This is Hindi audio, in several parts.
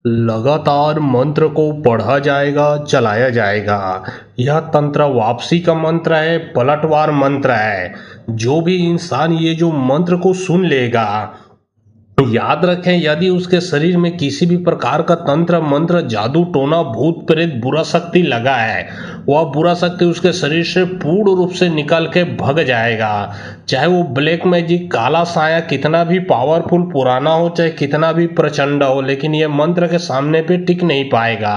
लगातार मंत्र को पढ़ा जाएगा, चलाया जाएगा। यह तंत्र वापसी का मंत्र है, पलटवार मंत्र है। जो भी इंसान ये जो मंत्र को सुन लेगा, याद रखें, यदि उसके शरीर में किसी भी प्रकार का तंत्र मंत्र जादू टोना भूत प्रेत बुरा शक्ति लगा है, वह बुरा शक्ति उसके शरीर से पूर्ण रूप से निकल के भग जाएगा। चाहे वो ब्लैक मैजिक काला साया कितना भी पावरफुल पुराना हो, चाहे कितना भी प्रचंड हो, लेकिन ये मंत्र के सामने पे टिक नहीं पाएगा।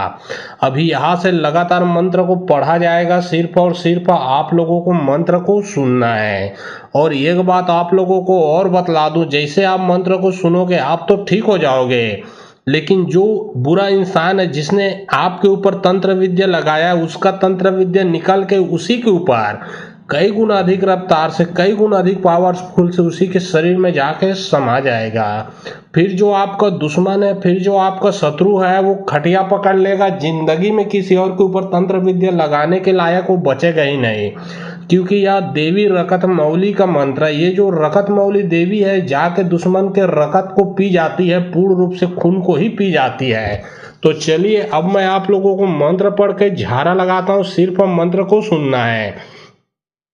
अभी यहाँ से लगातार मंत्र को पढ़ा जाएगा, सिर्फ और सिर्फ आप लोगों को मंत्र को सुनना है। और एक बात आप लोगों को और बतला दूं, जैसे आप मंत्र को सुनोगे आप तो ठीक हो जाओगे, लेकिन जो बुरा इंसान है जिसने आपके ऊपर तंत्र विद्या लगाया है, उसका तंत्र विद्या निकल के उसी के ऊपर कई गुना अधिक रफ्तार से, कई गुना अधिक पावरफुल से उसी के शरीर में जाके समा जाएगा। फिर जो आपका दुश्मन है, फिर जो आपका शत्रु है, वो खटिया पकड़ लेगा। जिंदगी में किसी और के ऊपर तंत्र विद्या लगाने के लायक वो बचेगा ही नहीं, क्योंकि यह देवी रकत मौली का मंत्र है। ये जो रकत मौली देवी है, जाके दुश्मन के रकत को पी जाती है, पूर्ण रूप से खून को ही पी जाती है। तो चलिए अब मैं आप लोगों को मंत्र पढ़ के झाड़ा लगाता हूँ, सिर्फ मंत्र को सुनना है।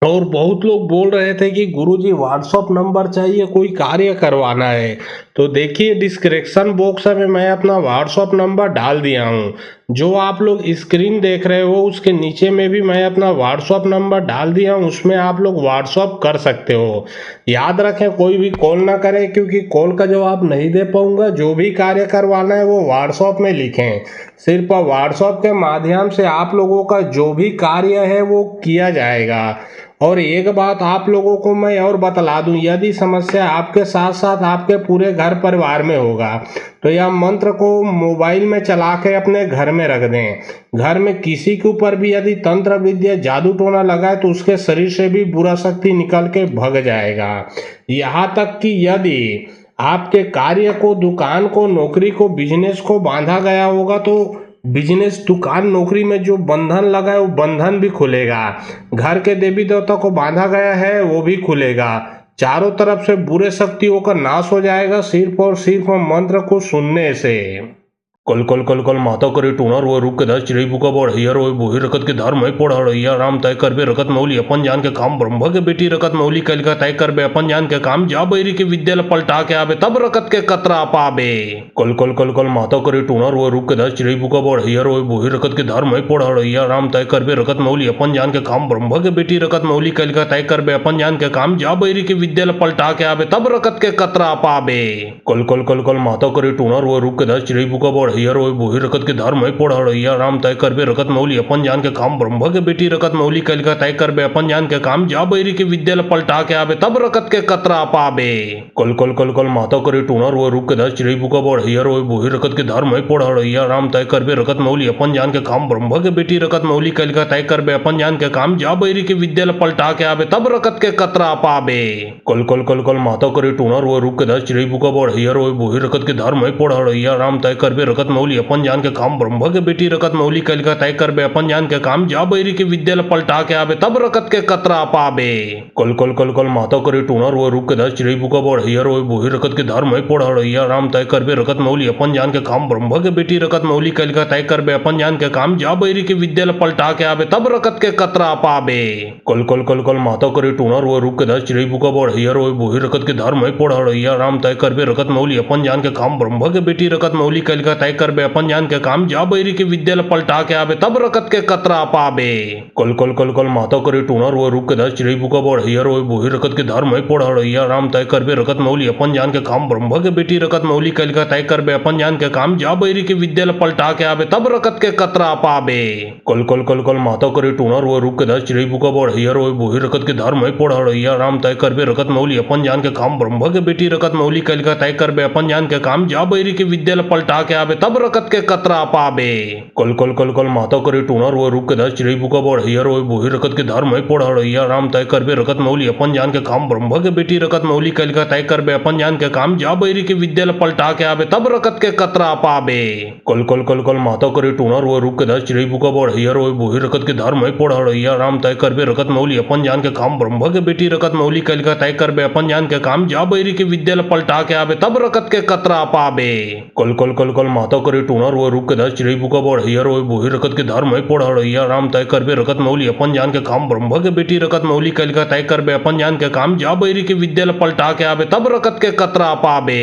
और बहुत लोग बोल रहे थे कि गुरुजी व्हाट्सअप नंबर चाहिए, कोई कार्य करवाना है, तो देखिए डिस्क्रिप्शन बॉक्स में मैं अपना व्हाट्सअप नंबर डाल दिया हूँ। जो आप लोग स्क्रीन देख रहे हो उसके नीचे में भी मैं अपना व्हाट्सअप नंबर डाल दिया हूँ, उसमें आप लोग व्हाट्सअप कर सकते हो। याद रखें, कोई भी कॉल ना करें, क्योंकि कॉल का जवाब नहीं दे पाऊंगा। जो भी कार्य करवाना है वो व्हाट्सअप में लिखें। सिर्फ व्हाट्सअप के माध्यम से आप लोगों का जो भी कार्य है वो किया जाएगा। और एक बात आप लोगों को मैं और बतला दूं, यदि समस्या आपके साथ साथ आपके पूरे घर परिवार में होगा तो यह मंत्र को मोबाइल में चला के अपने घर में रख दें। घर में किसी के ऊपर भी यदि तंत्र विद्या जादू टोना लगा है तो उसके शरीर से भी बुरा शक्ति निकल के भग जाएगा। यहाँ तक कि यदि आपके कार्य को, दुकान को, नौकरी को, बिजनेस को बांधा गया होगा तो बिजनेस, दुकान, नौकरी में जो बंधन लगा है वो बंधन भी खुलेगा। घर के देवी देवता को बांधा गया है वो भी खुलेगा। चारों तरफ से बुरे शक्तियों का नाश हो जाएगा, सिर्फ और सिर्फ मंत्र को सुनने से। कल कल कल कल माता करे टूणर वो रूप के दस चिड़ई बुका बड़ हियर वो बोही रकत के धर्म में पढ़ हड़ैया राम तय करबे रकत मौली अपन जान के काम ब्रह्म के बेटी रकत मौली कल का तय करबे अपन जान के काम जा बैरी के विद्या पलटा के आबे तब रकत के कतरा पाबे। कल कल कल कल माता करे टूणर वो रूप के दस चिड़ई बुका बड़ हियर वो बोही रकत के धर्म में पढ़ हड़ैया राम तय करबे रकत मौली अपन जान के काम ब्रह्म के बेटी रकत मौली कल का तय करबे अपन जान के काम जा बैरी के विद्या पलटा के आबे तब रकत के कतरा पाबे। कल कल कल कल माता करे टूणर वो रूप के दस चिड़ई बुका बड़ हियर वो बोही रकत के धर्म में पढ़ हड़ैया राम तय करबे रकत मौली अपन जान के काम ब्रह्म के बेटी रकत मौली कल का तय करबे अपन जान के काम जा बैरी के विद्या पलटा के आबे तब रकत के कतरा पाबे। कल कल कल कल माता करे टूणर वो रूप के दस चिड़ई बुका बड़ हियर वो बोही रकत के धर्म में पढ़ हड़ैया राम तय करबे रकत मौली अपन जान के काम ब्रह्म के बेटी रकत मौली कल का तय करबे अपन जान के काम जा बैरी के विद्या पलटा के आबे तब रकत के कतरा पाबे। कल कल कल कल माता करे टूणर वो रूप के दस चिड़ई बुका बड़ हियर वो बोही रकत के धर्म में पढ़ हड़ैया राम तय करबे रकत मौली अपन जान के काम ब्रह्म के बेटी रकत मौली कल का तय करबे अपन जान के काम जा बैरी के विद्या पलटा के आबे तब रकत के कतरा पाबे। कल कल कल कल माता करे टूणर वो रूप के दस चिड़ई बुका बड़ हियर वो बोही रकत के धर्म में पढ़ हड़ैया राम तय करबे रकत मौली अपन जान के काम ब्रह्म के बेटी रकत मौली कल का तय करबे अपन जान के काम जा बैरी के विद्या पलटा के आबे तब रकत के कतरा पाबे। कल कल कल कल माता करे टूणर वो रूप के दस चिड़ई बुका बड़ हियर वो बोही रकत के धर्म में पढ़ हड़ैया राम तय करबे रकत मौली अपन जान के काम ब्रह्म के बेटी रकत मौली कल का तय करबे अपन जान के काम जा बैरी के विद्या पलटा के आबे तब रकत के कतरा पाबे। कल कल कल कल माता करे टूणर वो रूप के दस चिड़ई बुका बड़ हियर वो बोही रकत के धर्म में पढ़ हड़ैया राम तय करबे रकत मौली अपन जान के काम ब्रह्म के बेटी रकत मौली कल का तय करबे अपन जान के काम जा बैरी के विद्या पलटा के आबे तब रकत के कतरा पाबे। कल कल कल कल माता करे टूणर वो रूप के दस चिड़ई बुका बड़ हियर वो बोही रकत के धर्म में पढ़ हड़ैया राम तय करबे रकत मौली अपन जान के काम ब्रह्म के बेटी रकत मौली कल का तय करबे अपन जान के काम जा बैरी के विद्या पलटा के आबे तब रकत के कतरा पाबे। कल कल कल कल माता करे टूणर वो रूप के दस चिड़ई बुका बड़ हियर वो बोही रकत के धर्म में पढ़ हड़ैया राम तय करबे रकत मौली अपन जान के काम ब्रह्म के बेटी रकत मौली कल का तय करबे अपन जान के काम जा बैरी के विद्या पलटा के आबे तब रकत के कतरा पाबे। कल कल कल कल माता करे टूणर वो रूप के दस चिड़ई बुका बड़ हियर वो बोही रकत के धर्म में पढ़ हड़ैया राम तय करबे रकत मौली अपन जान के काम ब्रह्म के बेटी रकत मौली कल का तय करबे अपन जान के काम जा बैरी के विद्या पलटा के आबे तब रकत के कतरा पाबे। कल कल कल कल माता माता करे टूणर वो रूप के दस चिड़ई बुका बढ़ हियर वो बोही रकत के धर्म पढ़ हिया राम तय करबे रकत मौली अपन जान के काम ब्रह्म के बेटी रकत मौली कल का तय करबे अपन जान के काम जा बैरी के विद्या पलटा के आबे तब रकत के कतरा पाबे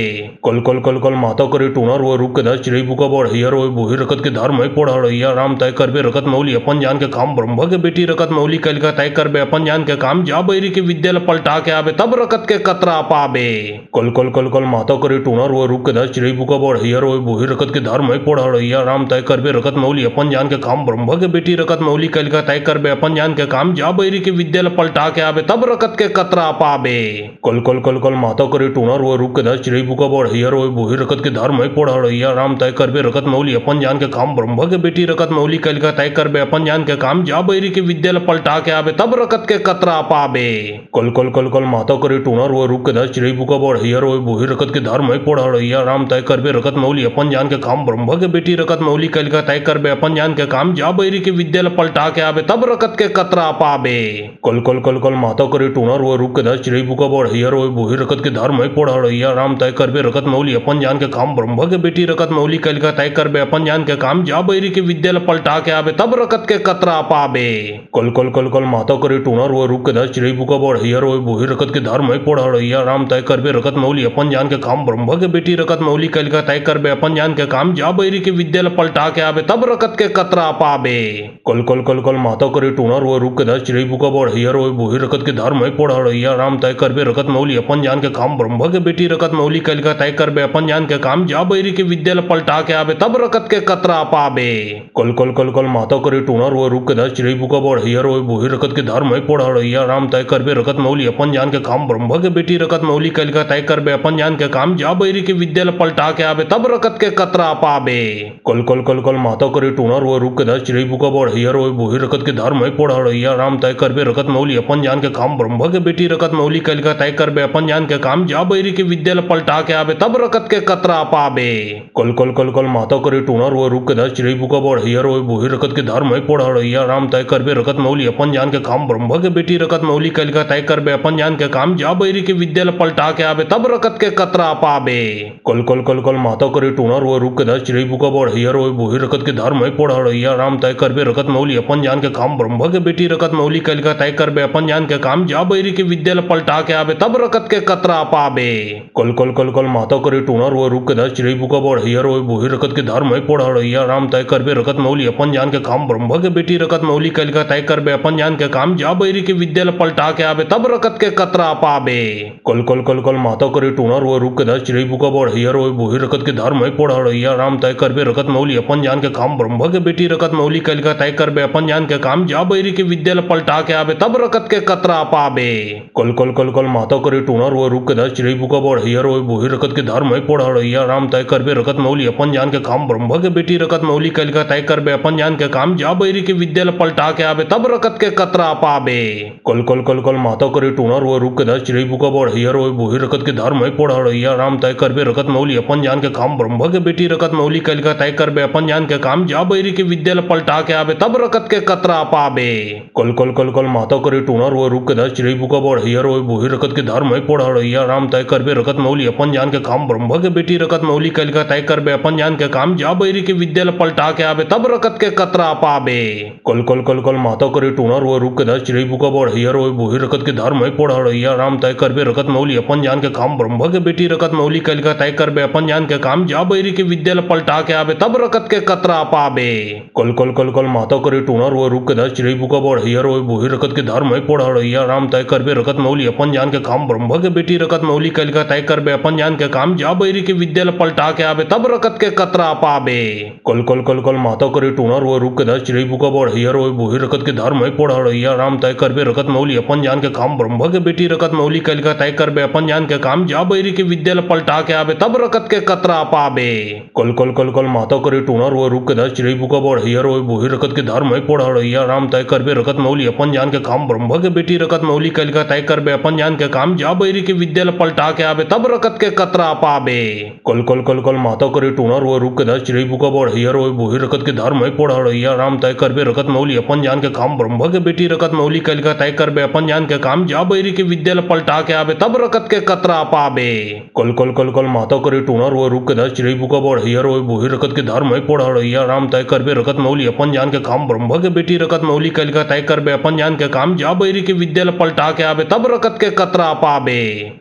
कल कल कल कल माता करे टूणर वो रूप के दस चिड़ई बुका बढ़ हियर वो बोही रकत के धर्म पढ़ हिया राम तय करबे रकत मौली अपन जान के काम ब्रह्म के बेटी रकत मौली कल का तय करबे अपन जान के काम जा बैरी के विद्या पलटा के आबे तब रकत के कतरा पाबे कल कल कल कल माता करे टूणर वो रूप के दस चिड़ई बुका बढ़ हियर वो बोही रकत के धर्म पढ़ हिया राम तय करबे रकत मौली अपन जान के काम ब्रह्म के बेटी रकत मौली कल का तय करबे अपन जान के काम जा बैरी के विद्या पलटा के आबे तब रकत के कतरा पाबे कल कल कल कल माता करे टूणर वो रूप के दस चिड़ई बुका बढ़ हियर वो बोही रकत के धर्म पढ़ हिया राम तय करबे रकत मौली अपन जान के काम ब्रह्म के बेटी रकत मौली कल का तय करबे अपन जान के काम जा बैरी के विद्या पलटा के आबे तब रकत के कतरा पाबे कल कल कल कल माता करे टूणर वो रूप के दस चिड़ई बुका बढ़ हियर वो बोही रकत के धर्म पढ़ हिया राम तय करबे रकत मौली अपन जान के काम ब्रह्म के बेटी रकत मौली कल का तय करबे अपन जान के काम जा बैरी के विद्या पलटा के आबे तब रकत के कतरा पाबे कल कल कल कल माता करे टूणर वो रूप के दस चिड़ई बुका बढ़ हियर वो बोही रकत के धर्म पढ़ हिया राम तय करबे रकत मौली अपन जान के काम ब्रह्म के बेटी रकत मौली कल का तय करबे अपन जान के काम जा बैरी के विद्या पलटा के आबे तब रकत के कतरा पाबे कल कल कल कल माता करे टूणर वो रूप के दस चिड़ई बुका बढ़ हियर वो बोही रकत के धर्म पढ़ हिया राम तय करबे रकत मौली अपन जान के काम ब्रह्म के बेटी रकत मौली कल का तय करबे अपन जान के काम जा बैरी के विद्या पलटा के आबे तब रकत के कतरा पाबे कल कल कल कल माता करे टूणर वो रूप के दस चिड़ई बुका बढ़ हियर वो बोही रकत के धर्म पढ़ हिया राम तय करबे रकत मौली अपन जान के काम ब्रह्म के बेटी रकत मौली कल का तय करबे अपन जान के काम जा बैरी के विद्या पलटा के आबे तब रकत के कतरा पाबे कल कल कल कल माता करे टूणर वो रूप के दस चिड़ई बुका बढ़ हियर वो बोही रकत के धर्म पढ़ हिया राम तय करबे रकत मौली अपन जान के काम ब्रह्म के बेटी रकत मौली कल का तय करबे अपन जान के काम जा बैरी के विद्या पलटा के आबे तब रकत के कतरा पाबे कल कल कल कल माता करे टूणर वो रूप के दस चिड़ई बुका बढ़ हियर वो बोही रकत के धर्म पढ़ हिया राम तय करबे रकत मौली अपन जान के काम ब्रह्म के बेटी रकत मौली कल का तय करबे अपन जान के काम जा बैरी के विद्या पलटा के आबे तब रकत के कतरा पाबे कल कल कल कल माता करे टूणर वो रूप के दस चिड़ई बुका बढ़ हियर वो बोही रकत के धर्म पढ़ हिया राम तय करबे रकत मौली अपन जान के काम ब्रह्म के बेटी रकत मौली कल का तय करबे अपन जान के काम जा बैरी के विद्या पलटा के आबे तब रकत के कतरा पाबे कल कल कल कल माता करे टूणर वो रूप के दस चिड़ई बुका बढ़ हियर वो बोही रकत के धर्म पढ़ हिया राम तय करबे रकत मौली अपन जान के काम ब्रह्म के बेटी रकत मौली कल का तय करबे अपन जान के काम जा बैरी के विद्या पलटा के आबे तब रकत के कतरा पाबे कल कल कल कल माता करे टूणर वो रूप के दस चिड़ई बुका बढ़ हियर वो बोही रकत के धर्म पढ़ हिया राम तय करबे रकत मौली अपन जान के काम ब्रह्म के बेटी रकत मौली कल का तय करबे अपन जान के काम जा बैरी के विद्या पलटा के आबे तब रकत के कतरा पाबे कल कल कल कल माता करे टूणर वो रूप के दस चिड़ई बुका बढ़ हियर वो बोही रकत के धर्म पढ़ हिया राम तय करबे रकत मौली अपन जान के काम ब्रह्म के बेटी रकत मौली कल का तय करबे अपन जान के काम जा बैरी के विद्या पलटा के आबे तब रकत के कतरा पाबे कल कल कल कल माता करे टूणर वो रूप के दस चिड़ई बुका बढ़ हियर वो बोही रकत के धर्म पढ़ हिया राम तय करबे रकत मौली अपन जान के काम ब्रह्म के बेटी रकत मौली कल का तय करबे अपन जान के काम जा बैरी के विद्या पलटा के आबे तब रकत के कतरा पाबे कल कल कल कल माता करे टूणर वो रूप के दस चिड़ई बुका बढ़ हियर वो बोही रकत के धर्म पढ़ हिया राम तय करबे रकत मौली अपन जान के काम ब्रह्म के बेटी रकत मौली कल का तय करबे अपन जान के काम जा बैरी के विद्या पलटा के आबे तब रकत के कतरा पाबे कल कल कल कल माता करे टूणर वो रूप के दस चिड़ई बुका बढ़ हियर वो बोही रकत के धर्म पढ़ हिया राम तय करबे रकत मौली अपन जान के काम ब्रह्म के बेटी रकत मौली कल का तय करबे अपन जान के काम जा बैरी के विद्या पलटा के आबे तब रकत के कतरा पाबे कल कल कल कल माता करे टूणर वो रूप के दस चिड़ई बुका बढ़ हियर वो बोही रकत के धर्म पढ़ हिया राम तय करबे रकत मौली अपन जान के काम ब्रह्म के बेटी रकत मौली कल का तय करबे अपन जान के काम जा बैरी के विद्या पलटा के आबे तब रकत के कतरा पाबे कल कल कल कल माता करे टूणर वो रूप के दस चिड़ई बुका बढ़ हियर वो बोही रकत के धर्म पढ़ हिया राम तय करबे रकत मौली अपन जान के काम ब्रह्म के बेटी रकत मौली कल का तय करबे अपन जान के काम जा बैरी के विद्या पलटा के आबे तब रकत के कतरा पाबे कल कल कल कल माता करे टूणर वो रूप के दस चिड़ई बुका बढ़ हियर वो बोही रकत के धर्म पढ़ हिया राम तय करबे रकत मौली अपन जान के काम ब्रह्म के बेटी रकत मौली कल का तय करबे अपन जान के काम जा बैरी के विद्या पलटा के आबे तब रकत के कतरा पाबे कल कल कल कल माता करे टूणर वो रूप के दस चिड़ई बुका बढ़ हियर वो बोही रकत के धर्म पढ़ हिया राम तय करबे रकत मौली अपन जान के काम ब्रह्म के बेटी रकत मौली कल का तय करबे अपन जान के काम जा बैरी के विद्या पलटा के आबे तब रकत के कतरा पाबे कल कल कल कल माता करे टूणर वो रूप के दस चिड़ई बुका बढ़ हियर वो बोही रकत के धर्म पढ़ हिया राम तय करबे रकत मौली अपन जान के काम ब्रह्म के बेटी रकत मौली कल का तय करबे अपन जान के काम जा बैरी के विद्या पलटा के आबे तब रकत के कतरा पाबे कल कल कल कल माता करे टूणर वो रूप के दस चिड़ई बुका बढ़ बढ़िया रोय बोही रखत के धर्म है पढ़िया राम तय करबे रखत मौली अपन जान के काम ब्रह्म के बेटी रखत मौली कलिका तय करबे अपन जान के काम जा बैरी के विद्या पलटा के आबे तब रकत के कतरा पाबे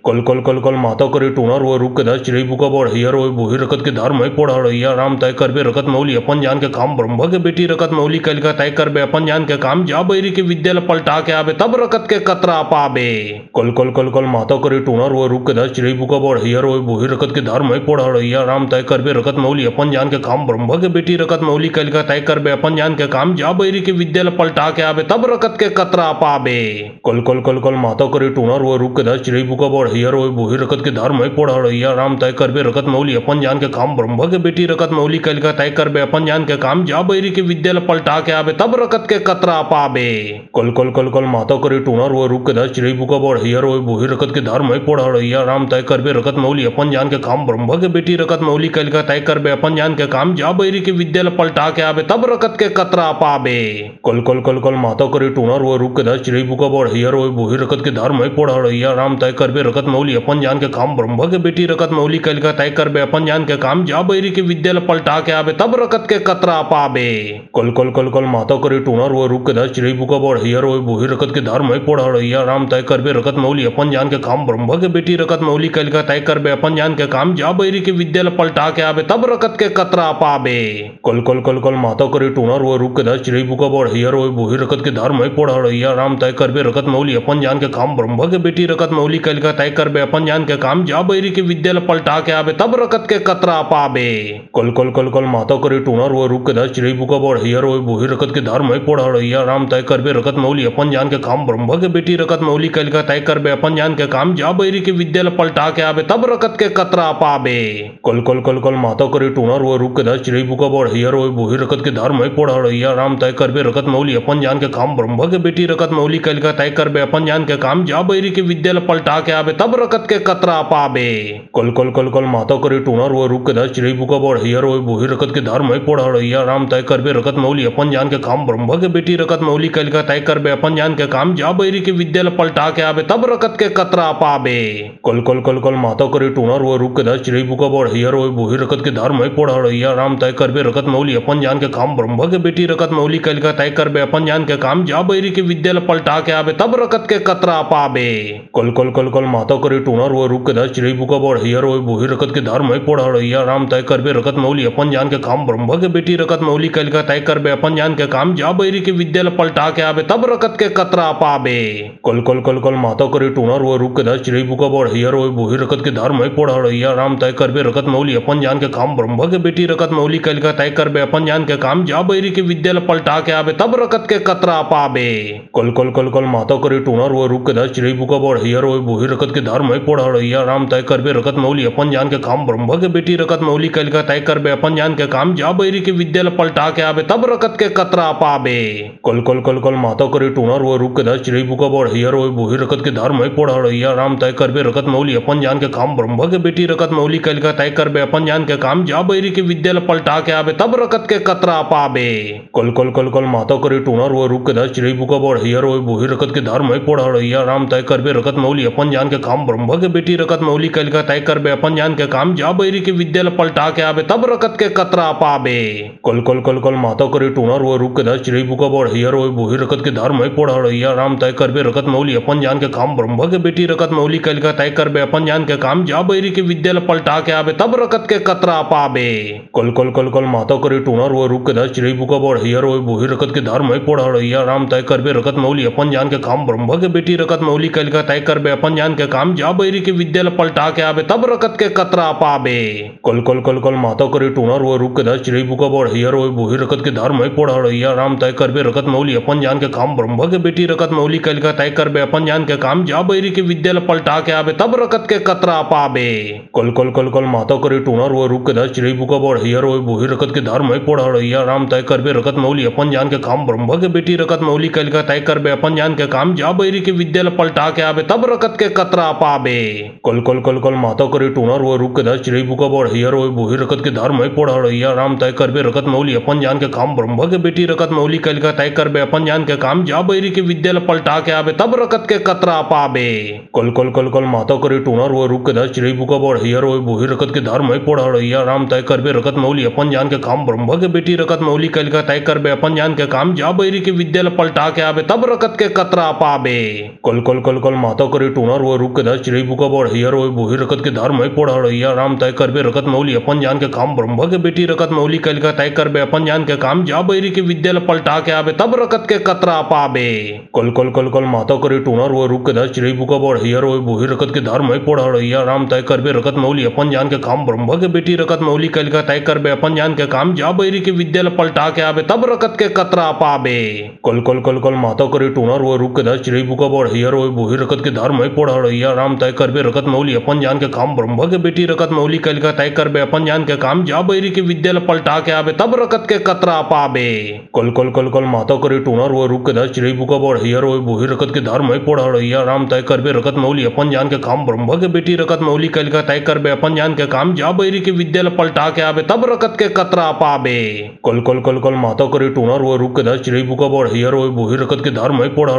कल कल कल कल माता करे टूनर वो रुक के दस चिड़ई बुका बढ़िया रोय बोही रखत के धर्म है पढ़िया राम तय करबे रखत मौली अपन जान के काम ब्रह्म के बेटी रखत मौली कलिका तय करबे अपन जान के काम जा बैरी के विद्या पलटा के आबे तब रकत के कतरा पाबे कल कल कल कल माता करे टूनर वो रुक के दस चिड़ई बुका बढ़िया रोय बोही रखत के धर्म है पढ़िया राम तय करबे रखत मौली अपन जान के काम ब्रह्म के बेटी रखत मौली कलिका तय करबे अपन जान के काम जा बैरी के विद्या पलटा के आबे तब रकत के कतरा पाबे कल कल कल कल माता करे टूनर वो रुक के दस चिड़ई बुका बढ़िया रोय बोही रखत के धर्म है पढ़िया राम तय करबे रखत मौली अपन जान के काम ब्रह्म के बेटी रखत मौली कलिका तय करबे अपन जान के काम जा बैरी के विद्या पलटा के आबे तब रकत के कतरा पाबे कल कल कल कल माता करे टूनर वो रुक के दस चिड़ई बुका बढ़िया रोय बोही रखत के धर्म है पढ़िया राम तय करबे रखत मौली अपन जान के काम ब्रह्म के बेटी रखत मौली कलिका तय करबे अपन जान के काम जा बैरी के विद्या पलटा के आबे तब रकत के कतरा पाबे कल कल कल कल माता करे टूनर वो रुक के दस चिड़ई बुका बढ़िया रोय बोही रखत के धर्म है पढ़िया राम तय करबे रखत मौली अपन जान के काम ब्रह्म के बेटी रखत मौली कलिका तय करबे अपन जान के काम जा बैरी के विद्या पलटा के आबे तब रकत के कतरा पाबे कल कल कल कल माता करे टूनर वो रुक के दस चिड़ई बुका बढ़िया रोय बोही रखत के धर्म है पढ़िया राम तय करबे रखत मौली अपन जान के काम ब्रह्म के बेटी रखत मौली कलिका तय करबे अपन जान के काम जा बैरी के विद्या पलटा के आबे तब रकत के कतरा पाबे कल कल कल कल माता करे टूनर वो रुक के दस चिड़ई बुका बढ़िया रोय बोही रखत के धर्म है पढ़िया राम तय करबे रखत मौली अपन जान के काम ब्रह्म के बेटी रखत मौली कलिका तय करबे अपन जान के काम जा बैरी के विद्या पलटा के आबे तब रकत के कतरा पाबे कल कल कल कल माता करे टूनर वो रुक के दस चिड़ई बुका बढ़िया रोय बोही रखत के धर्म है पढ़िया राम तय करबे रखत मौली अपन जान के काम ब्रह्म के बेटी रखत मौली कलिका तय करबे अपन जान के काम जा बैरी के विद्या पलटा के आबे तब रकत के कतरा पाबे कल कल कल कल माता करे टूनर वो रुक के दस चिड़ई बुका बढ़िया रोय बोही रखत के धर्म है पढ़िया राम तय करबे रखत मौली अपन जान के काम ब्रह्म के बेटी रखत मौली कलिका तय करबे अपन जान के काम जा बैरी के विद्या पलटा के आबे तब रकत के कतरा पाबे कल कल कल कल माता करे टूनर वो रुक के दस चिड़ई बुका बढ़िया रोय बोही रखत के धर्म है पढ़िया राम तय करबे रखत मौली अपन जान के काम ब्रह्म के बेटी रखत मौली कलिका तय करबे अपन जान के काम जा बैरी के विद्या पलटा के आबे तब रकत के कतरा पाबे कल कल कल कल माता करे टूनर वो रुक के दस चिड़ई बुका बढ़िया रोय बोही रखत के धर्म है पढ़िया राम तय करबे रखत मौली अपन जान के काम ब्रह्म के बेटी रखत मौली कलिका तय करबे अपन जान के काम जा बैरी के विद्या पलटा के आबे तब रकत के कतरा पाबे कल कल कल कल माता करे टूनर वो रुक के दस चिड़ई बुका बढ़िया रोय बोही रखत के धर्म है पढ़िया राम तय करबे रखत मौली अपन जान के काम ब्रह्म के बेटी रखत मौली कलिका तय करबे अपन जान के काम जा बैरी के विद्या पलटा के आबे तब रकत के कतरा पाबे कल कल कल कल माता करे टूनर वो रुक के दस चिड़ई बुका बढ़िया रोय बोही रखत के धर्म है पढ़िया राम तय करबे रखत मौली अपन जान के काम ब्रह्म के बेटी रखत मौली कलिका तय करबे अपन जान के काम जा बैरी के विद्या पलटा के आबे तब रकत के कतरा पाबे कल कल कल कल माता करे टूनर वो रुक के दस चिड़ई बुका बढ़िया रोय बोही रखत के धर्म है पढ़िया राम तय करबे रखत मौली अपन जान के काम ब्रह्म के बेटी रखत मौली कलिका तय करबे अपन जान के काम जा बैरी के विद्या पलटा के आबे तब रकत के कतरा पाबे कल कल कल कल माता करे टूनर वो रुक के दस चिड़ई बुका बढ़िया रोय बोही रखत के धर्म है पढ़िया राम तय करबे रखत मौली अपन जान के काम ब्रह्म के बेटी रखत मौली कलिका तय करबे अपन जान के काम जा बैरी के विद्या पलटा के आबे तब रकत के कतरा पाबे कल कल कल कल माता करे टूनर वो रुक के दस चिड़ई बुका बढ़िया रोय बोही रखत के धर्म है पढ़िया राम तय करबे रखत मौली अपन जान के काम ब्रह्म के बेटी रखत मौली कलिका तय करबे अपन जान के काम जा बैरी के विद्या पलटा के आबे तब रकत के कतरा पाबे कल कल कल कल माता करे टूनर वो रुक के दस चिड़ई बुका बढ़िया रोय बोही रखत के धर्म है पढ़िया राम तय करबे रखत मौली अपन जान के काम ब्रह्म के बेटी रखत मौली कलिका तय करबे अपन जान के काम जा बैरी के विद्या पलटा के आबे तब रकत के कतरा पाबे कल कल कल कल माता करे टूनर वो रुक के दस चिड़ई बुका बढ़िया रोय बोही रखत के धर्म है पढ़िया राम तय करबे रखत मौली अपन जान के काम ब्रह्म के बेटी रखत मौली कलिका तय करबे अपन जान के काम जा बैरी के विद्या पलटा के आबे तब रकत के कतरा पाबे कल कल कल कल माता करे टूनर वो रुक के दस चिड़ई बुका बढ़िया रोय बोही रखत के धर्म है पढ़िया राम तय करबे रखत मौली अपन जान के काम ब्रह्म के बेटी रखत मौली कलिका तय करबे अपन जान के काम जा बैरी के विद्या पलटा के आबे तब रकत के कतरा पाबे कल कल कल कल माता करे टूनर वो रुक के दस चिड़ई बुका बढ़िया रोय बोही रखत के धर्म है पढ़िया राम तय करबे रखत मौली अपन जान के काम ब्रह्म के बेटी रखत मौली कलिका तय करबे अपन जान के काम जा बैरी के विद्या पलटा के आबे तब रकत के कतरा पाबे कल कल कल कल माता करे टूनर वो रुक के दस चिड़ई बुका बढ़िया रोय बोही रखत के धर्म है पढ़िया राम तय करबे रखत मौली अपन जान के काम ब्रह्म के बेटी रखत मौली कलिका तय करबे अपन जान के काम जा बैरी के विद्या पलटा के आबे तब रकत के कतरा पाबे कल कल कल कल माता करे टूनर वो रुक के दस चिड़ई बुका बढ़िया रोय बोही रखत के धर्म है पढ़िया या राम तय करबे रकत मौली अपन जान के काम ब्रह्म के बेटी रकत मौली कल का तय करबे अपन जान के काम जा बैरी के विद्या पलटा के आबे तब रकत के कतरा पाबे कल कल कल कल माता करे टूनर वो रुक के दस चिड़ई बुका बढ़ हियर वो बोही रकत के धर्म पढ़ या राम तय करबे रकत मौली अपन जान के काम ब्रह्म के बेटी रकत मौली कल का तय करबे अपन जान के काम जा बैरी के विद्या पलटा के आबे तब रकत के कतरा पाबे कल कल कल कल माता करे टूनर वो रुक के दस चिड़ई बुका बढ़ हियर वो बोही रकत के धर्म पढ़ या राम तय करबे रकत मौली अपन जान के काम ब्रह्म के बेटी रकत मौली कल का तय करबे अपन जान के काम जा बैरी के विद्या पलटा के आबे तब रकत के कतरा पाबे कल कल कल कल माता करे टूनर वो रुक के दस चिड़ई बुका बढ़ हियर वो बोही रकत के धर्म पढ़ या राम तय करबे रकत मौली अपन जान के काम ब्रह्म के बेटी रकत मौली कल का तय करबे अपन जान के काम जा बैरी के विद्या पलटा के आबे तब रकत के कतरा पाबे कल कल कल कल माता करे टूनर वो रुक के दस चिड़ई बुका बढ़ हियर वो बोही रकत के धर्म पढ़ या राम तय करबे रकत मौली अपन जान के काम ब्रह्म के बेटी रकत मौली कल का तय करबे अपन जान के काम जा बैरी के विद्या पलटा के आबे तब रकत के कतरा पाबे कल कल कल कल माता करे टूनर वो रुक के दस चिड़ई बुका बढ़ हियर वो बोही रकत के धर्म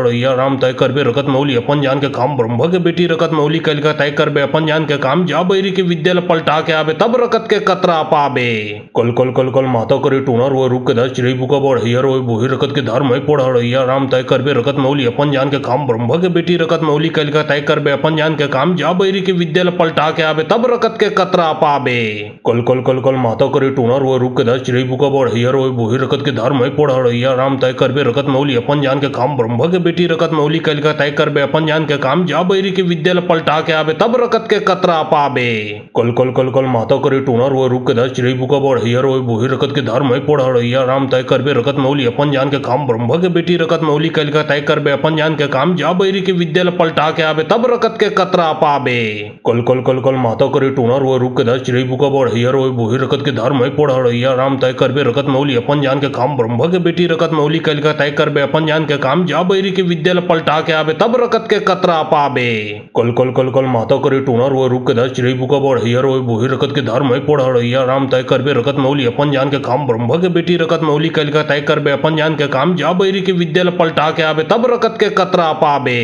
पढ़ या राम तय करबे रकत मौली अपन जान के काम ब्रह्म के बेटी रकत मौली कल का तय करबे अपन जान के काम जा बैरी के विद्या पलटा के आबे तब रकत के कतरा पाबे कल कल कल कल माता करे टूनर वो रुक के दस चिड़ई बुका बढ़ हियर वो बोही रकत के धर्म पढ़ या राम तय करबे रकत मौली अपन जान के काम ब्रह्म के बेटी रकत मौली कल का तय करबे अपन जान के काम जा बैरी के विद्या पलटा के आबे तब रकत के कतरा पाबे कल कल कल कल माता करे टूनर वो रुक के दस चिड़ई बुका बढ़ हियर वो बोही रकत के धर्म पढ़ या राम तय करबे रकत मौली अपन जान के काम ब्रह्म के बेटी रकत मौली कल का तय करबे अपन जान के काम जा बैरी के विद्या पलटा के आबे तब रकत के कतरा पाबे कल कल कल कल माता करे टूनर वो रुक के दस चिड़ई बुका बढ़ हियर वो बोही रकत के धर्म पढ़ या राम तय करबे रकत मौली अपन जान के काम ब्रह्म के बेटी रकत मौली कल का तय करबे अपन जान के काम जा बैरी के विद्या पलटा के आबे तब रकत के कतरा पाबे कल कल कल कल माता करे टूनर वो रुक के दस चिड़ई बुका बढ़ हियर वो बोही रकत के धर्म पढ़ या राम तय करबे रकत मौली अपन जान के काम ब्रह्म के बेटी रकत मौली कल का तय करबे अपन जान के काम जा बैरी के विद्या पलटा के आबे तब रकत के कतरा पाबे कल कल कल कल माता करे टूनर वो रुक के दस चिड़ई बुका बढ़ हियर वो बोही रकत के धर्म पढ़ या राम तय करबे रकत मौली अपन जान के काम ब्रह्म के बेटी रकत मौली कल का तय करबे अपन जान के काम जा बैरी के विद्या पलटा के आबे तब रकत के कतरा पाबे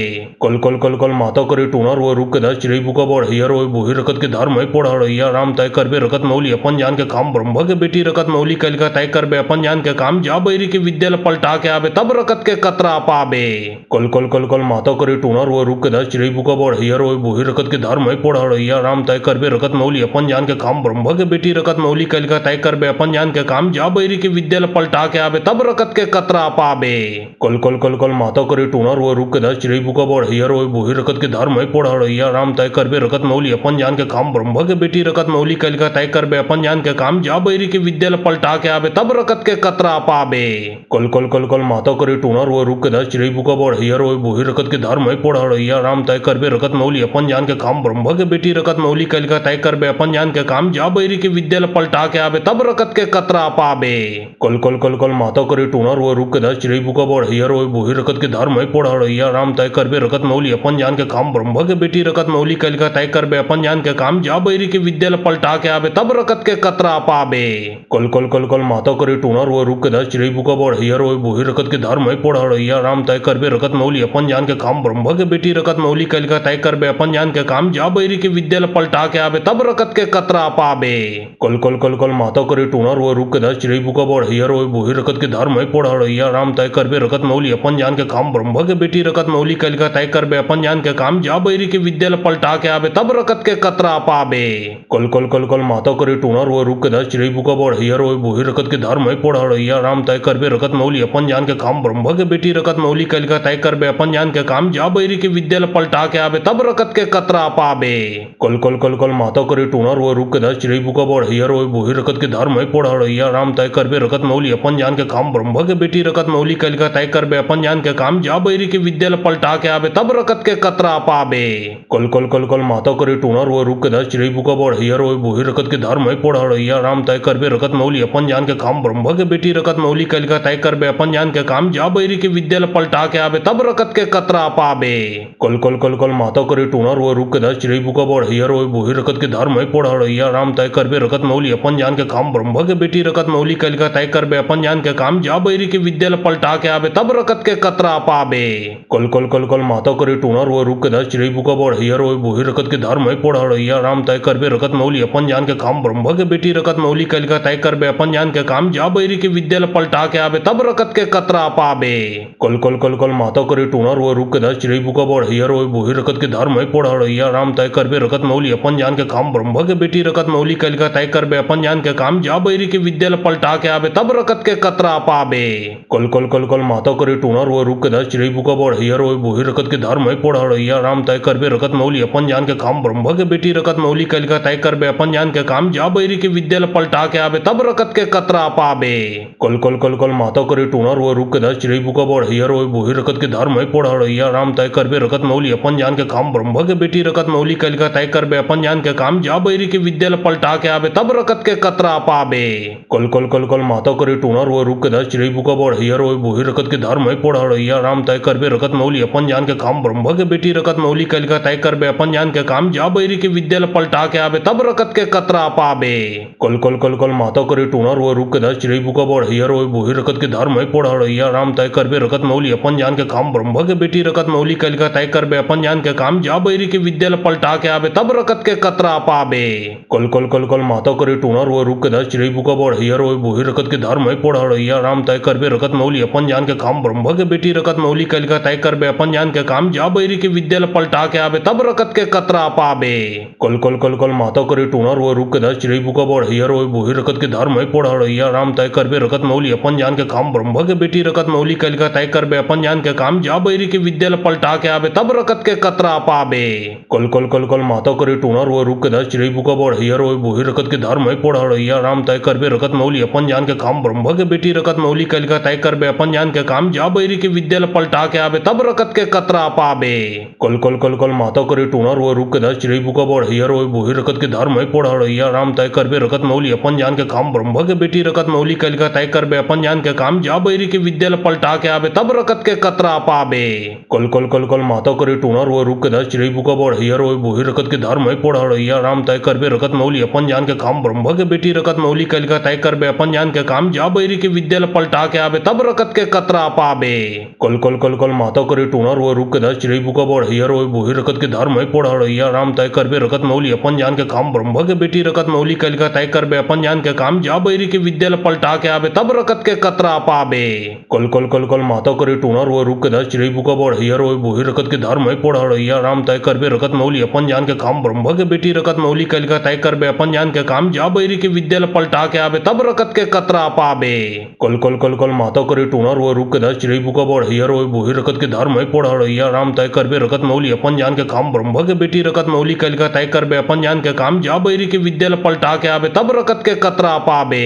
कल कल कल कल माता करे टूनर वो रुक के दस चिड़ई बुका बढ़ हियर वो बोही रकत के धर्म पढ़ या राम तय करबे रकत मौली अपन जान के काम ब्रह्म के बेटी रकत मौली कल का तय करबे अपन जान के काम जा बैरी के विद्या पलटा के आबे तब रकत के कतरा पाबे कल कल कल कल माता करे टूनर वो रुक के दस चिड़ई बुका बढ़ हियर वो बोही रकत के धर्म पढ़ या राम तय करबे रकत मौली अपन जान के काम ब्रह्म के बेटी रकत मौली कल का तय करबे अपन जान के काम जा बैरी के विद्या पलटा के आबे तब रकत के कतरा पाबे कल कल कल कल माता करे टूनर वो रुक के दस चिड़ई बुका बढ़ हियर वो बोही रकत के धर्म पढ़ या राम तय करबे रकत मौली अपन जान के काम ब्रह्म के बेटी रकत मौली कल का तय करबे अपन जान के काम जा बैरी के विद्या पलटा के आबे तब रकत के कतरा पाबे कल कल कल कल माता करे टूनर वो रुक के दस चिड़ई बुका बढ़ हियर वो बोही रकत के धर्म पढ़ या राम तय करबे रकत मौली अपन जान के काम ब्रह्म के बेटी रकत मौली कल का तय करबे अपन जान के काम जा बैरी के विद्या पलटा के आबे तब रकत के कतरा पाबे कल कल कल कल माता करे टूनर वो रुक के दस चिड़ई बुका बढ़ हियर वो बोही रकत के धर्म पढ़ या राम तय करबे रकत मौली अपन जान के काम ब्रह्म के बेटी रकत मौली कल का तय करबे अपन जान के काम जा बैरी के विद्या पलटा के आबे तब रकत के कतरा पाबे कल कल कल कल माता करे टूनर वो रुक के दस चिड़ई बुका बढ़ हियर वो बोही रकत के धर्म पढ़ या राम तय करबे रकत मौली अपन जान के काम ब्रह्म के बेटी रकत मौली कल का तय करबे अपन जान के काम जा बैरी के विद्या पलटा के आबे तब रकत के कतरा पाबे कल कल कल कल माता करे टूनर वो रुक के दस चिड़ई बुका बढ़ हियर वो बोही रकत के धर्म पढ़ या राम तय करबे रकत मौली अपन जान के काम ब्रह्म के बेटी रकत मौली कल का तय करबे अपन जान के काम जा बैरी के विद्या पलटा के आबे तब रकत के कतरा पाबे कल कल कल कल माता करे टूनर वो रुक के दस चिड़ई बुका बढ़ हियर वो बोही रकत के धर्म पढ़ या राम तय करबे रकत मौली अपन जान के काम ब्रह्म के बेटी रकत मौली कल का तय करबे अपन जान के काम जा बैरी के विद्या पलटा के आबे तब रकत के कतरा पाबे कल कल कल कल माता करे टूनर वो रुक के दस चिड़ई बुका बढ़ हियर वो बोही रकत के धर्म पढ़ या राम तय करबे रकत मौली अपन जान के काम ब्रह्म के बेटी रकत मौली कल का तय करबे अपन जान के काम जा बैरी के विद्या पलटा के आबे तब रकत के कतरा पाबे कल कल कल कल माता करे टूनर वो रुक के दस चिड़ई बुका बढ़ हियर वो बोही रकत के धर्म पढ़ या राम तय करबे रकत मौली अपन जान के काम ब्रह्म के बेटी रकत मौली कल का तय करबे अपन जान के काम जा बैरी के विद्या पलटा के आबे तब रकत के कतरा पाबे कल कल कल कल माता करे टूनर वो रुक के दस चिड़ई बुका बढ़ हियर वो बोही रकत के धर्म पढ़ या राम तय करबे रकत मौली अपन जान के काम ब्रह्म के बेटी रकत मौली कल का तय करबे अपन जान के काम जा बैरी के विद्या पलटा के आबे तब रकत के कतरा पाबे कल कल कल कल माता करे टूनर वो रुक के दस चिड़ई बुका बढ़ हियर वो बोही रकत के धर्म पढ़ या राम तय करबे रकत मौली अपन जान के काम ब्रह्म के बेटी रकत मौली कल का तय कर बे अपन जान के काम जा बैरी के विद्यालय पलटा के आवे तब रकत के कतरा पाबे कल कल कल कल माता करे टूनर वो रुक के दस चिड़ई बुका बढ़ हियर वो बोही रकत के धर्म है पढ़ हिया राम तय कर बे रकत मौली अपन जान के काम ब्रह्म के बेटी रकत मौली कल का तय कर बे अपन जान के काम जा बैरी के विद्यालय पलटा के आवे तब रकत के कतरा पाबे कल कल कल कल माता करे टूनर वो रुक के दस चिड़ई बुका बढ़ हियर वो बोही रकत के धर्म है पढ़ हिया राम तय कर बे रकत मौली अपन जान के काम ब्रह्म के बेटी रकत मौली कल का तय कर बे अपन जान के काम जा बैरी के विद्यालय पलटा के आवे तब रकत के कतरा पाबे कल कल कल कल माता करे टूनर वो रुक के दस चिड़ई बुका बढ़ हियर वो बोही रकत के धर्म है पढ़ हिया राम तय कर बे रकत मौली अपन जान के काम ब्रह्म के बेटी रकत मौली कल का तय कर बे अपन जान के काम जा बैरी के विद्यालय पलटा के आवे तब रकत के कतरा पाबे कल कल कल कल माता करे टूनर वो रुक के दस चिड़ई बुका बढ़ हियर वो बोही रकत के धर्म है पढ़ हिया राम तय कर बे रकत मौली अपन जान के काम ब्रह्म के बेटी रकत मौली कल का तय कर बे अपन जान के काम जा बैरी के विद्यालय पलटा के आवे तब रकत के कतरा पाबे कल कल कल कल माता करे टूनर वो रुक के दस चिड़ई बुका बढ़ हियर वो बोही रकत के धर्म है पढ़ हिया राम तय कर बे रकत मौली अपन जान के काम ब्रह्म के बेटी रकत मौली कल का तय कर बे अपन जान के काम जा बैरी के विद्यालय पलटा के आवे तब रकत के कतरा पाबे कल कल कल कल माता करे टूनर वो रुक के दस चिड़ई बुका बढ़ हियर वो बोही रकत के धर्म है पढ़ हिया राम तय कर बे रकत मौली अपन जान के काम ब्रह्म के बेटी रकत मौली कल का तय कर बे अपन जान के काम जा बैरी के विद्यालय पलटा के आवे तब रकत के कतरा पाबे कल कल कल कल माता करे टूनर वो रुक के दस चिड़ई बुका बढ़ हियर वो बोही रकत के धर्म है पढ़ हिया राम तय कर बे रकत मौली अपन जान के काम ब्रह्म के बेटी रकत मौली कल का तय कर बे अपन जान के काम जा बैरी के विद्यालय पलटा के आवे तब रकत के कतरा पाबे कल कल कल कल माता करे टूनर वो रुक के दस चिड़ई बुका बढ़ हियर वो बोही रकत के धर्म है पढ़ हिया राम तय कर बे रकत मौली अपन जान के काम ब्रह्म के बेटी रकत मौली कल का तय कर बे अपन जान के काम जा बैरी के विद्यालय पलटा के आवे तब रकत के कतरा पाबे कल कल कल कल माता करे टूनर वो रुक के दस चिड़ई बुका बढ़ हियर वो बोही रकत के धर्म है पढ़ हिया राम तय कर बे रकत मौली अपन जान के काम ब्रह्म के बेटी रकत मौली कल का तय कर बे अपन जान के काम जा बैरी के विद्यालय पलटा के आवे तब रकत के कतरा पाबे कल कल कल कल माता करे टूनर वो रुक के दस चिड़ई बुका बढ़ हियर वो बोही रकत के धर्म है पढ़ हिया राम तय कर बे रकत मौली अपन जान के काम ब्रह्म के बेटी रकत मौली कल का तय कर बे अपन जान के काम जा बैरी के विद्यालय पलटा के आवे तब रकत के कतरा पाबे कल कल कल कल माता करे टूनर वो रुक के दस चिड़ई बुका बढ़ हियर वो बोही रकत के धर्म है पढ़ हिया राम तय कर बे रकत मौली अपन जान के काम ब्रह्म के बेटी रकत मौली कल का तय कर बे अपन जान के काम जा बैरी के विद्यालय पलटा के आवे तब रकत के कतरा पाबे कल कल कल कल माता करे टूनर वो रुक के दस चिड़ई बुका बढ़ हियर वो बोही रकत के धर्म है पढ़ हिया राम तय कर बे रकत मौली अपन जान के काम ब्रह्म के बेटी रकत मौली कल का तय कर बे अपन जान के काम जा बैरी के विद्यालय पलटा के आवे तब रकत के कतरा पाबे कल कल कल कल माता करे टूनर वो रुक के दस चिड़ई बुका बढ़ हियर वो बोही रकत के धर्म है पढ़ हिया राम तय कर बे रकत मौली अपन जान के काम ब्रह्म के बेटी रकत मौली कल का तय कर बे अपन जान के काम जा बैरी के विद्यालय पलटा के आवे तब रकत के कतरा पाबे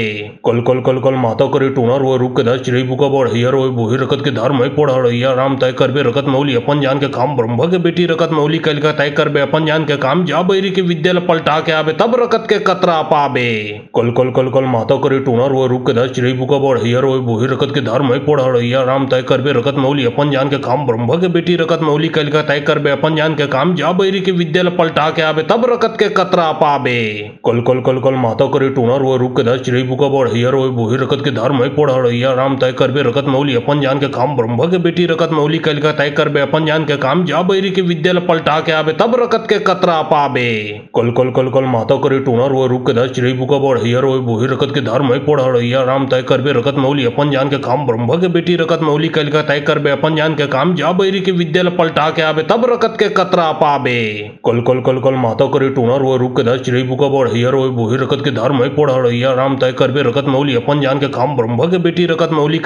कल कल कल कल माता करे टूनर वो रुक के दस चिड़ई बुका बढ़ हियर वो बोही रकत के धर्म है पढ़ हिया राम तय कर बे रकत मौली अपन जान के काम ब्रह्म के बेटी रकत मौली कल का तय कर बे अपन जान के काम जा बैरी के विद्यालय पलटा के आवे तब रकत के कतरा पाबे कल कल कल कल माता करे टूनर वो रुक के दस चिड़ई बुका बढ़ हियर वो बोही रकत के धर्म है पढ़ हिया राम तय कर बे रकत मौली अपन जान के काम ब्रह्म के बेटी रकत मौली कल का तय कर बे अपन जान के काम जा बैरी के विद्यालय पलटा के आवे तब रकत के कतरा पाबे कल कल कल कल माता करे टूनर वो रुक के दस चिड़ई बुका बढ़ हियर वो बोही रकत के धर्म है पढ़ हिया राम तय कर बे रकत मौली अपन जान के काम ब्रह्म के बेटी रकत मौली कल का तय कर बे अपन जान के काम जा बैरी के विद्यालय पलटा के आवे तब रकत के कतरा पाबे कल कल कल कल माता करे टूनर वो रुक के दस चिड़ई बुका बढ़ हियर वो बोही रकत के धर्म है पढ़ हिया राम तय कर बे रकत मौली अपन जान के काम ब्रह्म के बेटी रकत मौली कल का तय कर बे अपन जान के काम जा बैरी के विद्यालय पलटा के आवे तब रकत के कतरा पाबे कल कल कल कल माता करे टूनर वो रुक के दस चिड़ई बुका बढ़ हियर वो बोही रकत के धर्म है पढ़ हिया राम तय कर बे रकत मौली अपन जान के काम ब्रह्म के बेटी रकत मौली कल का तय कर बे अपन जान के काम जा बैरी के विद्यालय पलटा के आवे तब रकत के कतरा पाबे कल कल कल कल माता करे टूनर वो रुक के दस चिड़ई बुका बढ़ हियर वो बोही रकत के धर्म है पढ़ हिया राम तय कर बे रकत मौली अपन जान के काम ब्रह्म के बेटी रकत मौली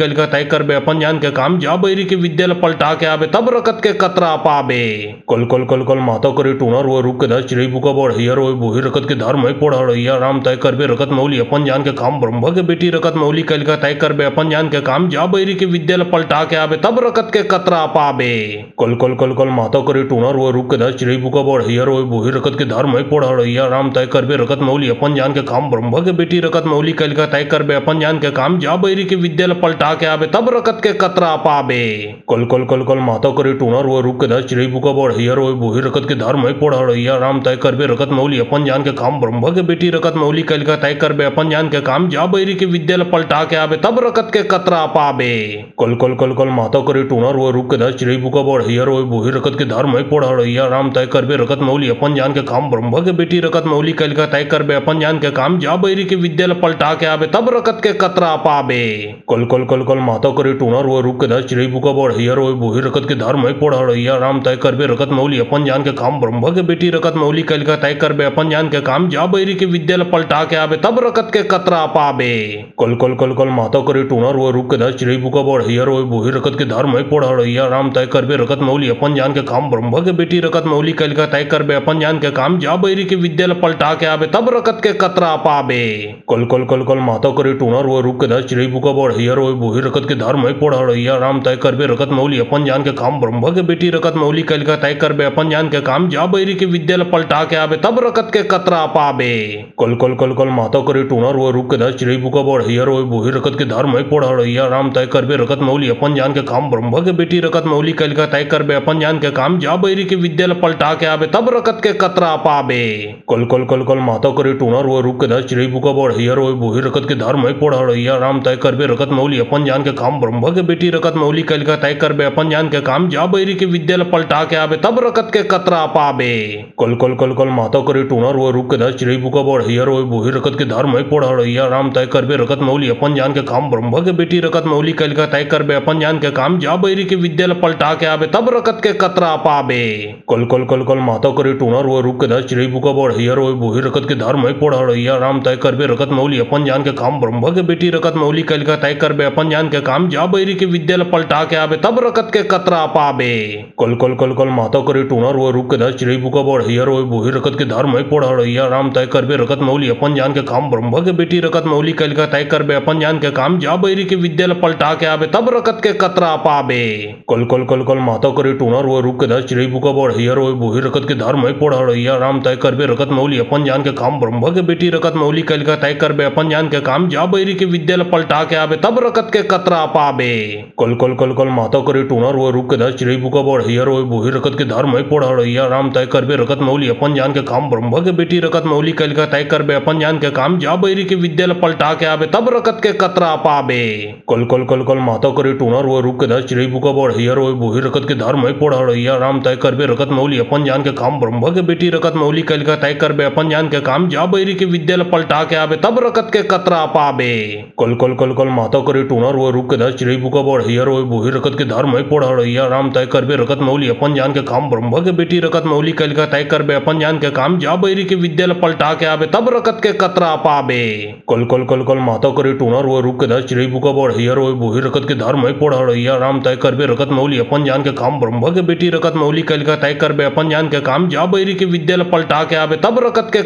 कल का तय कर बे अपन जान के काम जा बैरी के विद्यालय पलटा के आवे तब रकत के कतरा पाबे कल कल कल कल माता करे टूनर वो रुक के दस चिड़ई बुका बढ़ हियर वो बोही रकत के धर्म है पढ़ हिया राम तय कर बे रकत मौली अपन जान के काम ब्रह्म के बेटी रकत मौली कल का तय कर बे अपन जान के काम जा बैरी के विद्यालय पलटा के आवे तब रकत के कतरा पाबे कल कल कल कल माता करे टूनर वो रुक के दस चिड़ई बुका बढ़ हियर वो बोही रकत के धर्म है पढ़ हिया राम तय कर बे रकत मौली अपन जान के काम ब्रह्म के बेटी रकत मौली कल का तय कर बे अपन जान के काम जा बैरी के विद्यालय पलटा के आवे तब रकत के कतरा पाबे कल कल कल कल माता करे टूनर वो रुक के दस चिड़ई बुका बढ़ हियर वो बोही रकत के धर्म है पढ़ हिया राम तय कर बे रकत मौली अपन जान के काम ब्रह्म के बेटी रकत मौली कल का तय करबे अपन जान के काम जा बैरी के विद्यालय पलटा के आवे तब रकत के कतरा पाबे। कल कल कल कल माता करे टूनर वो रुक के दस चिड़ई बुका बड़ हियर वो बोही रकत के धर्म है पढ़ राम तय करबे रकत मौली अपन जान के काम ब्रह्म के बेटी रकत मौली कल का तय करबे अपन जान के काम जा बैरी के विद्यालय पलटा के आवे तब रकत के कतरा पाबे। कल कल कल कल माता करे टूनर वो रुक के दस चिड़ई बुका बड़ हियर वो बोही रकत के धर्म है पढ़ राम तय करबे रकत मौली अपन जान के काम ब्रह्म के बेटी रकत मौली कल का तय करबे अपन जान के काम जा बैरी के विद्यालय पलटा के आवे तब रकत के कतरा पाबे। कल कल कल कल माता करे टूनर वो रुक के दस चिड़ई बुका बड़ हियर वो बोही रकत के धर्म है पढ़ राम तय करबे रकत मौली अपन जान के काम ब्रह्म के बेटी रकत मौली कल का तय करबे अपन जान के काम जा बैरी के विद्यालय पलटा के आवे तब रकत के कतरा पाबे। कल कल कल कल माता करे टूनर वो रुक के दस चिड़ई बुका बड़ हियर वो बोही रकत के धर्म है पढ़ राम तय करबे रकत मौली अपन जान के काम ब्रह्म के बेटी रकत मौली कल का तय करबे अपन जान के काम जा बैरी के विद्यालय पलटा के आवे तब रकत के कतरा पाबे। कल कल कल कल माता करे टूनर वो रुक के दस चिड़ई बुका बड़ हियर वो बोही रकत के धर्म है पढ़ राम तय करबे रकत मौली अपन जान के काम ब्रह्म के बेटी रकत मौली कल का तय करबे अपन जान के काम जा बैरी के विद्यालय पलटा के आवे तब रकत के कतरा पाबे। कल कल कल कल माता करे टूनर वो रुक के दस चिड़ई बुका बड़ हियर वो बोही रकत के धर्म है पढ़ राम तय करबे रकत मौली अपन जान के काम ब्रह्म के बेटी रकत मौली कल का तय करबे अपन जान के काम जा बैरी के विद्यालय पलटा के आवे तब रकत के कतरा पाबे। कल कल कल कल माता करे टूनर वो रुक के दस चिड़ई बुका बड़ हियर वो बोही रकत के धर्म है पढ़ राम तय करबे रकत मौली अपन जान के काम ब्रह्म के बेटी रकत मौली कल का तय करबे अपन जान के काम जा बैरी के विद्यालय पलटा के आवे तब रकत के कतरा पाबे। कल कल कल कल माता करे टूनर वो रुक के दस चिड़ई बुका बड़ हियर वो बोही रकत के धर्म है पढ़ राम तय करबे रकत मौली अपन जान के काम ब्रह्म के बेटी रकत मौली कल का तय करबे अपन जान के काम जा बैरी के विद्यालय पलटा के आवे तब रकत के कतरा पाबे। कल कल कल कल माता करे टूनर वो रुक के दस चिड़ई बुका बड़ हियर वो बोही रकत के धर्म है पढ़ राम तय करबे रकत मौली अपन जान के काम ब्रह्म के बेटी रकत मौली कल का तय करबे अपन जान के काम जा बैरी के विद्यालय पलटा के आवे तब रकत के कतरा पाबे। कल कल कल कल माता करे टूनर वो रुक के दस चिड़ई बुका बड़ हियर वो बोही रकत के धर्म है पढ़ राम तय करबे रकत मौली अपन जान के काम ब्रह्म के बेटी रकत मौली कल का तय करबे अपन जान के काम जा बैरी के विद्यालय पलटा के आवे तब रकत के कतरा पाबे। कल कल कल कल माता करे टूनर वो रुक के दस चिड़ई बुका बड़ हियर वो बोही रकत के धर्म है पढ़ राम तय करबे रकत मौली अपन जान के काम ब्रह्म के बेटी रकत मौली कल का तय करबे अपन जान के काम जा बैरी के विद्यालय पलटा के आवे तब रकत के कतरा पाबे। कल कल कल कल माता करे टूनर वो रुक के दस चिड़ई बुका बड़ हियर वो बोही रकत के धर्म है पढ़ राम तय करबे रकत मौली अपन जान के काम ब्रह्म के बेटी रकत मौली कल का तय करबे अपन जान के काम जा बैरी के विद्यालय पलटा के आवे तब रकत के कतरा पाबे। कल कल कल कल माता करे टूनर वो रुक के दस चिड़ई बुका बड़ हियर वो बोही रकत के धर्म है पढ़ राम तय करबे रकत मौली अपन जान के काम ब्रह्म के बेटी रकत मौली कल का तय करबे अपन जान के काम जा बैरी के विद्यालय पलटा के आवे तब रकत के कतरा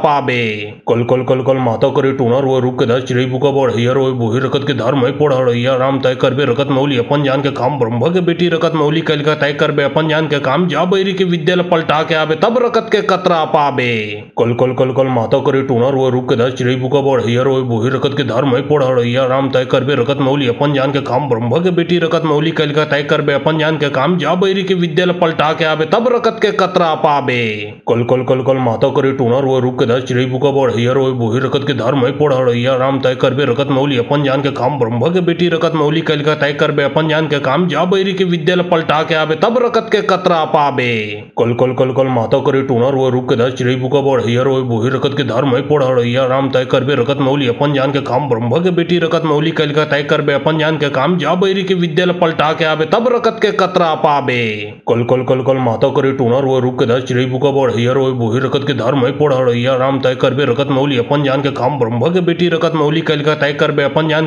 पाबे। कल कल कल कल माता करे टूनर वो रुक के दस चिड़ई बुका बड़ हियर वो बोही रकत के धर्म है पढ़ राम तय करबे रकत मौली अपन जान के काम ब्रह्म के बेटी रकत मौली कल का तय करबे अपन जान के काम जा बैरी के विद्यालय पलटा के आवे तब रकत के कतरा पाबे। कल कल कल कल माता करे टूनर वो रुक के दस चिड़ई बुका बड़ हियर वो बोही रकत के धर्म है पढ़ राम तय करबे रकत मौली अपन जान के काम ब्रह्म के बेटी रकत मौली कल का तय करबे अपन जान के काम जा बैरी के विद्यालय पलटा के आवे तब रकत के कतरा पाबे। कल कल कल कल माता करे टूनर वो रुक के दस चिड़ई बुका बड़ हियर वो बोही रकत के धर्म है पढ़ राम तय करबे रकत मौली अपन जान के काम ब्रह्म के बेटी रकत मौली कल का तय करबे अपन जान के काम जा बैरी के विद्यालय पलटा के आवे तब रकत के कतरा पाबे। कल कल कल कल माता करे टूनर वो रुक के दस चिड़ई बुका बड़ हियर वो बोही रकत के धर्म है पढ़ राम तय करबे रकत मौली अपन जान के काम ब्रह्म के बेटी रकत मौली कल का तय करबे अपन जान के काम जा बैरी के विद्यालय पलटा के आवे तब रकत के कतरा पाबे। कल कल कल कल माता करे टूनर वो रुक के दस चिड़ई बुका बड़ हियर वो बोही रकत के धर्म है पढ़ राम तय करबे रकत मौली अपन जान के काम ब्रह्म के बेटी रकत मौली कल का तय करबे अपन जान के काम जा बैरी के विद्यालय पलटा के आवे तब रकत के कतरा पाबे। कल कल कल कल माता करे टूनर वो रुक के दस चिड़ई बुका बड़ हियर वो बोही रकत के धर्म है पढ़ राम तय करबे रकत मौली अपन जान के काम ब्रह्म के बेटी रकत मौली कल का तय करबे अपन जान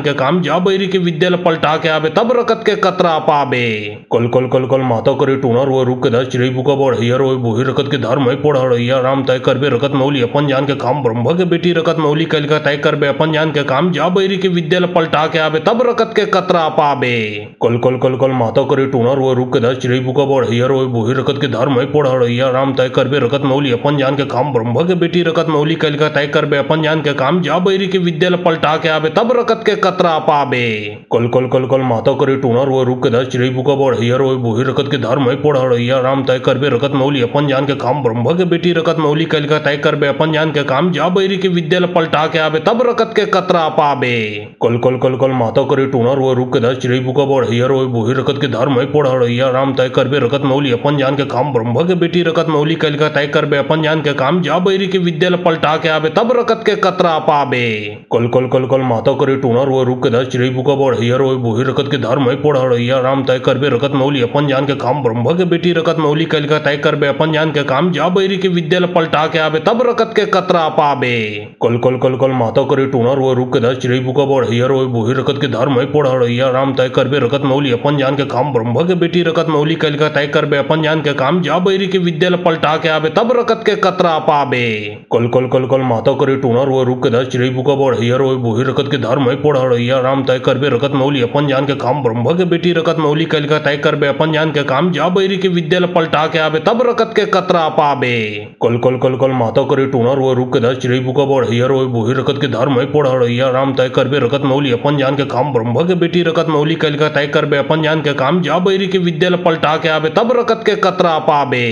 के काम जा बैरी के विद्यालय पलटा के आवे तब रकत के कतरा पाबे। कल कल कल कल माता करे टूनर वो रुक के दस चिड़ई बुका बड़ हियर वो बोही रकत के धर्म है पढ़ राम तय करबे रकत मौली अपन जान के काम ब्रह्म के बेटी रकत मौली कल का तय करबे अपन जान के काम जा बैरी के विद्यालय पलटा के आवे तब रकत के कतरा पाबे। कल कल कल कल माता करे टूनर वो रुक के दस चिड़ई बुका बड़ हियर वो बोही रकत के धर्म है पढ़ राम तय करबे रकत मौली अपन जान के काम ब्रह्म के बेटी रकत मौली कल का तय करबे अपन जान के काम जा बैरी के विद्यालय पलटा के आवे तब रकत के कतरा पाबे। कल कल कल कल माता करे टूनर वो रुक के दस चिड़ई बुका बड़ हियर वो बोही रकत के धर्म है पढ़ राम तय करबे रकत मौली अपन जान के काम ब्रह्म के बेटी रकत मौली कल का तय करबे अपन जान के काम जा बैरी के विद्यालय पलटा के आवे तब रकत के कतरा पावे। कल कल कल कल माता करे टूनर वो रूप के दस चिड़ई बुका बढ़ हियर वो बोही रकत के धर्म पढ़िया राम तय करबे रकत मौली अपन जान के काम ब्रह्म के बेटी रकत मौली कल का तय करबे अपन जान के काम जा बैरी के विद्यालय पलटा के आवे तब रकत के कतरा पावे। कल कल कल कल माता करे टूनर वो रूप के दस चिड़ई बुका बढ़ हियर वो बोही रकत के धर्म पढ़िया राम तय करबे रकत मौली अपन जान के काम ब्रह्म के बेटी रकत मौली कल का तय करबे अपन जान के काम जा बैरी के विद्यालय पलटा के आवे तब रकत के कतरा पावे। कल कल कल कल माता करे टूनर वो रूप के दस चिड़ई बुका बढ़ हियर वो बोही रकत के धर्म पढ़िया राम तय करबे रकत मौली अपन जान के काम ब्रह्म के बेटी रकत मौली कल का तय करबे अपन जान के काम जा बैरी के विद्यालय पलटा के आवे तब रकत के कतरा पावे। कल कल कल कल माता करे टूनर वो रूप के दस चिड़ई बुका बढ़ हियर वो बोही रकत के धर्म पढ़िया राम तय करबे रकत मौली अपन जान के काम ब्रह्म के बेटी रकत मौली कल का तय करबे अपन जान के काम जा बैरी के विद्यालय पलटा के आवे तब रकत के कतरा पावे।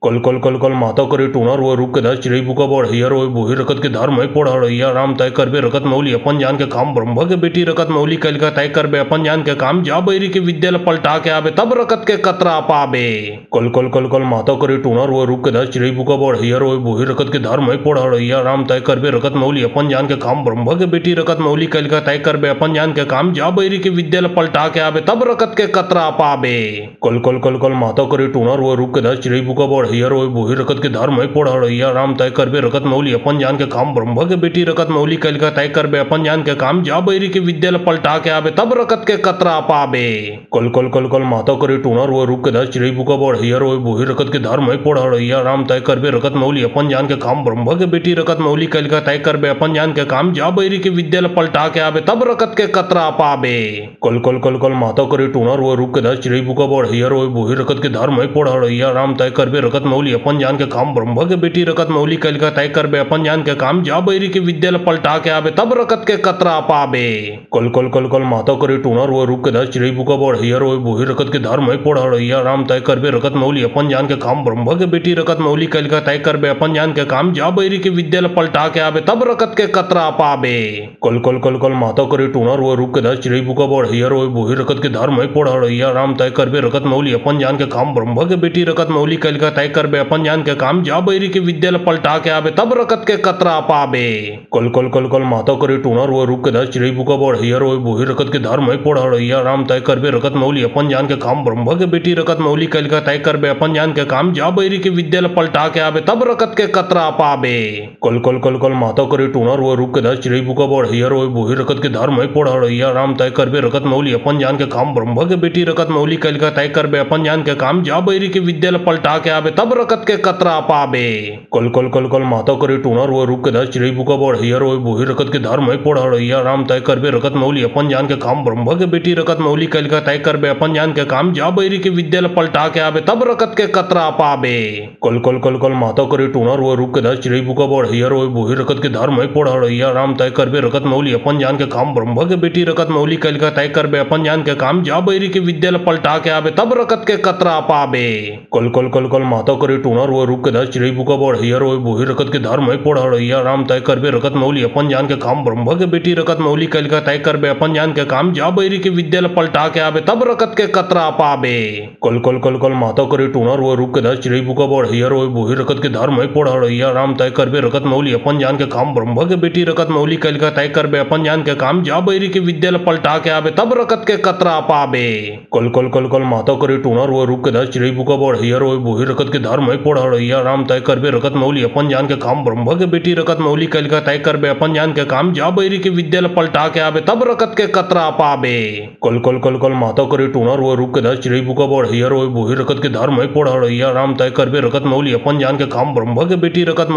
कल कल कल कल माता करे टूनर वो रूप के दस चिड़ई बुका बढ़ हियर वो बोही रकत के धर्म पढ़िया राम तय करबे रकत मौली अपन जान के काम ब्रह्म के बेटी रकत मौली कल का तय करबे अपन जान के काम जा बैरी के विद्यालय पलटा के आवे तब रकत के कतरा पावे। कल कल कल कल माता करे टूनर वो रूप के दस चिड़ई बुका बढ़ हियर वो बोही रकत के धर्म पढ़िया राम तय करबे रकत मौली अपन जान के काम ब्रह्म के बेटी रकत मौली कल का तय करबे अपन जान के काम जा बैरी के विद्यालय पलटा के आवे तब रकत के कतरा पावे। कल कल कल कल माता करे टूनर वो रूप के दस चिड़ई बुका बढ़ हियर वो बोही रकत के धर्म पढ़िया राम तय करबे रकत मौली अपन जान के काम ब्रह्म के बेटी रकत मौली कल का तय करबे अपन जान के काम जा बैरी के विद्यालय पलटा के आवे तब रकत के कतरा पावे। कल कल कल कल माता करे टूनर वो रूप के दस चिड़ई बुका बढ़ हियर वो बोही रकत के धर्म पढ़िया राम तय करबे रकत मौली अपन जान के काम ब्रह्म के बेटी रकत मौली कल का तय करबे अपन जान के काम जा बैरी के विद्यालय पलटा के आवे तब रकत के कतरा पावे। कल कल कल कल माता करे टूनर वो रूप के दस चिड़ई बुका बढ़ हियर वो बोही रकत के धर्म पढ़िया राम तय करबे रकत मौली अपन जान के काम ब्रह्म के बेटी रकत मौली कल का तय करबे अपन जान के काम जा बैरी के विद्यालय पलटा के आवे तब रकत के कतरा पावे। कल कल कल कल माता करे टूनर वो रूप के दस चिड़ई बुका बढ़ हियर वो बोही रकत के धर्म पढ़िया राम तय करबे रकत मौली अपन जान के काम ब्रह्म के बेटी रकत मौली कल का तय करबे अपन जान के काम जा बैरी के विद्यालय पलटा के आवे तब रकत के कतरा पावे। कल कल कल कल माता करे टूनर वो रूप के दस चिड़ई बुका बढ़ हियर वो बोही रकत के धर्म पढ़िया राम तय करबे रकत मौली अपन जान के काम ब्रह्म के बेटी रकत मौली कल का तय करबे अपन जान के काम जा बैरी के विद्यालय पलटा के आवे तब रकत के कतरा पावे। कल कल कल कल माता करे टूनर वो रूप के दस चिड़ई बुका बढ़ हियर वो बोही रकत के धर्म पढ़िया राम तय करबे रकत मौली अपन जान के काम ब्रह्म के बेटी रकत मौली कल का तय करबे अपन जान के काम जा बैरी के विद्यालय पलटा के आवे तब रकत के कतरा पावे। कल कल कल कल माता करे टूनर वो रूप के दस चिड़ई बुका बढ़ हियर वो बोही रकत के धर्म पढ़िया राम तय करबे रकत मौली अपन जान के काम ब्रह्म के बेटी रकत मौली कल का तय करबे अपन जान के काम जा बैरी के विद्यालय पलटा के आवे तब रकत के कतरा पावे। कल कल कल कल माता करे टूनर वो रूप के दस चिड़ई बुका बढ़ हियर वो बोही रकत के धर्म पढ़िया राम तय करबे रकत मौली अपन जान के काम ब्रह्म के बेटी रकत मौली कल का तय करबे अपन जान के काम जा बैरी के विद्यालय पलटा के आवे तब रकत के कतरा पावे। कल कल कल कल माता करे टूनर वो रूप के दस चिड़ई बुका बढ़ हियर वो बोही रकत के धर्म पढ़िया राम तय करबे रकत मौली अपन जान के काम ब्रह्म के बेटी रकत मौली कल का तय करबे अपन जान के काम जा बैरी के विद्यालय पलटा के आवे तब रकत के कतरा पावे। कल कल कल कल माता करे टूनर वो रूप के दस चिड़ई बुका बढ़ हियर वो बोही रकत के धर्म पढ़िया राम तय करबे रकत मौली अपन जान के काम ब्रह्म के बेटी रकत मौली कल का तय करबे अपन जान के काम जा बैरी के विद्यालय पलटा के आवे तब रकत के कतरा पावे। कल कल कल कल माता करे टूनर वो रूप के दस चिड़ई बुका बढ़ हियर वो बोही रकत के धर्म पढ़िया राम तय करबे रकत मौली अपन जान के काम ब्रह्म के बेटी रकत मौली कल का तय करबे अपन जान के काम जा बैरी के विद्यालय पलटा के आवे तब रकत के कतरा पावे। कल कल कल कल माता करे टूनर वो रूप के दस चिड़ई बुका बढ़ हियर वो बोही रकत के धर्म पढ़िया राम तय करबे रकत मौली अपन जान के काम ब्रह्म के बेटी रकत मौली कल का तय करबे अपन जान के काम जा बैरी के विद्यालय पलटा के आवे तब रकत के कतरा पावे। कल कल कल कल माता करे टूनर वो रूप के दस चिड़ई बुका बढ़ हियर वो बोही रकत के धर्म पढ़िया राम तय करबे रकत मौली अपन जान के काम ब्रह्म के बेटी रकत मौली कल का तय करबे अपन जान के काम जा बैरी के विद्यालय पलटा के आवे तब रकत के कतरा पावे। कल कल कल कल माता करे टूनर वो रूप के दस चिड़ई बुका बढ़ हियर वो बोही रकत के धर्म पढ़िया राम तय करबे रकत मौली अपन जान के काम ब्रह्म के बेटी रकत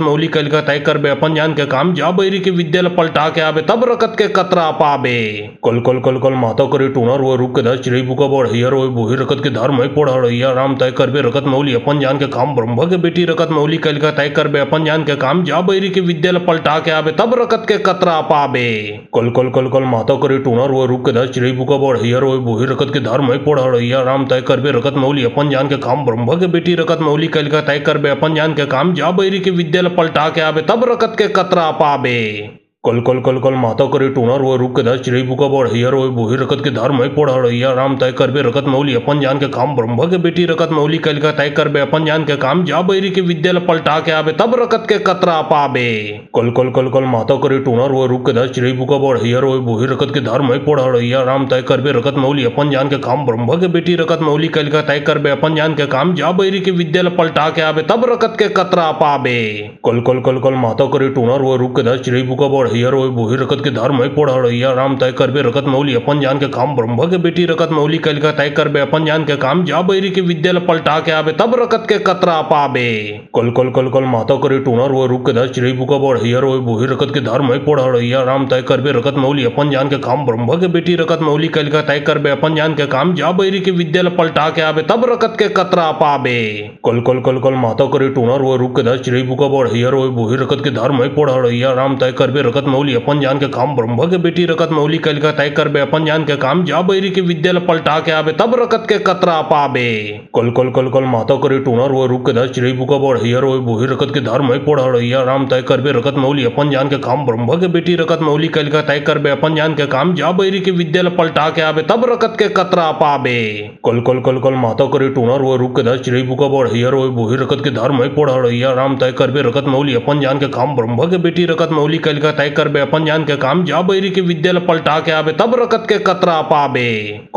मौली कल का तय करबे अपन जान के काम जा बैरी के विद्यालय पलटा के आवे तब रकत के कतरा पावे। कल कल कल कल माता करे टूनर वो रूप के दस चिड़ई बुका बढ़ हियर वो बोही रकत के धर्म पढ़िया राम तय करबे रकत मौली अपन जान के काम ब्रह्म के बेटी रकत मौली कल का तय करबे अपन जान के काम जा बैरी के विद्यालय पलटा के आवे तब रकत के कतरा पावे। कल कल कल कल माता करे टूनर वो रूप के दस चिड़ई बुका बढ़ हियर वो बोही रकत के धर्म पढ़िया राम तय करबे रकत मौली अपन जान के काम ब्रह्म के बेटी रकत मौली कल का तय करबे अपन जान के काम जा बैरी के विद्यालय पलटा के आवे तब रकत के कतरा पावे। कल कल कल कल माता करी टूनर वो रुक के दस चिड़ई बुका बड़ हइयर वो बोही रकत के धर्म है पढ़ हड़ैया राम तय करबे रकत मौली अपन जान के काम ब्रह्म के बेटी रकत मौली कल का तय करबे अपन जान के काम जा बैरी के विद्यालय पलटा के आवे तब रकत के कतरा पाबे। कल कल कल कल माता करी टूनर वो रुक के दस चिड़ई बुका बड़ हइयर वो बोही रकत के धर्म है पढ़ हड़ैया राम तय करबे रकत मौली अपन जान के काम ब्रह्म के बेटी रकत मौली कल का तय करबे अपन जान के काम जा बैरी के विद्यालय पलटा के आवे तब रकत के कतरा पाबे। कल कल कल कल माता करी टूनर वो रुक के दस चिड़ई बुका बड़ हइयर वो बोही रकत के धर्म है पढ़ हड़ैया राम तय करबे रकत मौली अपन जान के काम ब्रह्म के बेटी रकत मौली कल का तय करबे अपन जान के काम जा बैरी के विद्यालय पलटा के आवे तब रकत के कतरा पाबे। कल कल कल कल माता करी टूनर वो रुक के दस चिड़ई बुका बड़ हइयर वो बोही रकत के धर्म है पढ़ हड़ैया राम तय करबे रकत मौली अपन जान के काम ब्रह्म के बेटी रकत मौली कल का तय करबे अपन जान के काम जा बैरी के विद्यालय पलटा के आवे तब रकत के कतरा पाबे। कल कल कल कल माता करी टूनर वो रुक के दस चिड़ई बुका बड़ हइयर वो बोही रकत के धर्म है पढ़ हड़ैया राम तय करबे रकत मौली अपन जान के काम ब्रह्म के बेटी रकत मौली कल का तय करबे अपन जान के काम जा बैरी के विद्यालय पलटा के आवे तब रकत के कतरा पाबे। कल कल कल कल माता करी टूनर वो रुक के दस चिड़ई बुका बड़ हइयर वो बोही रकत के धर्म है पढ़ हड़ैया राम तय करबे रकत मौली अपन जान के काम ब्रह्म के बेटी रकत मौली कल का तय करबे अपन जान के काम जा बैरी के विद्यालय पलटा के आवे तब रकत के कतरा पाबे। कल कल कल कल माता करी टूनर वो रुक के दस चिड़ई बुका बड़ हइयर वो बोही रकत के धर्म है पढ़ हड़ैया राम तय करबे रकत मौली अपन जान के काम ब्रह्म के बेटी रकत मौली कल का तय करबे अपन जान के काम जा बैरी के विद्यालय पलटा के आवे तब रकत के कतरा पाबे।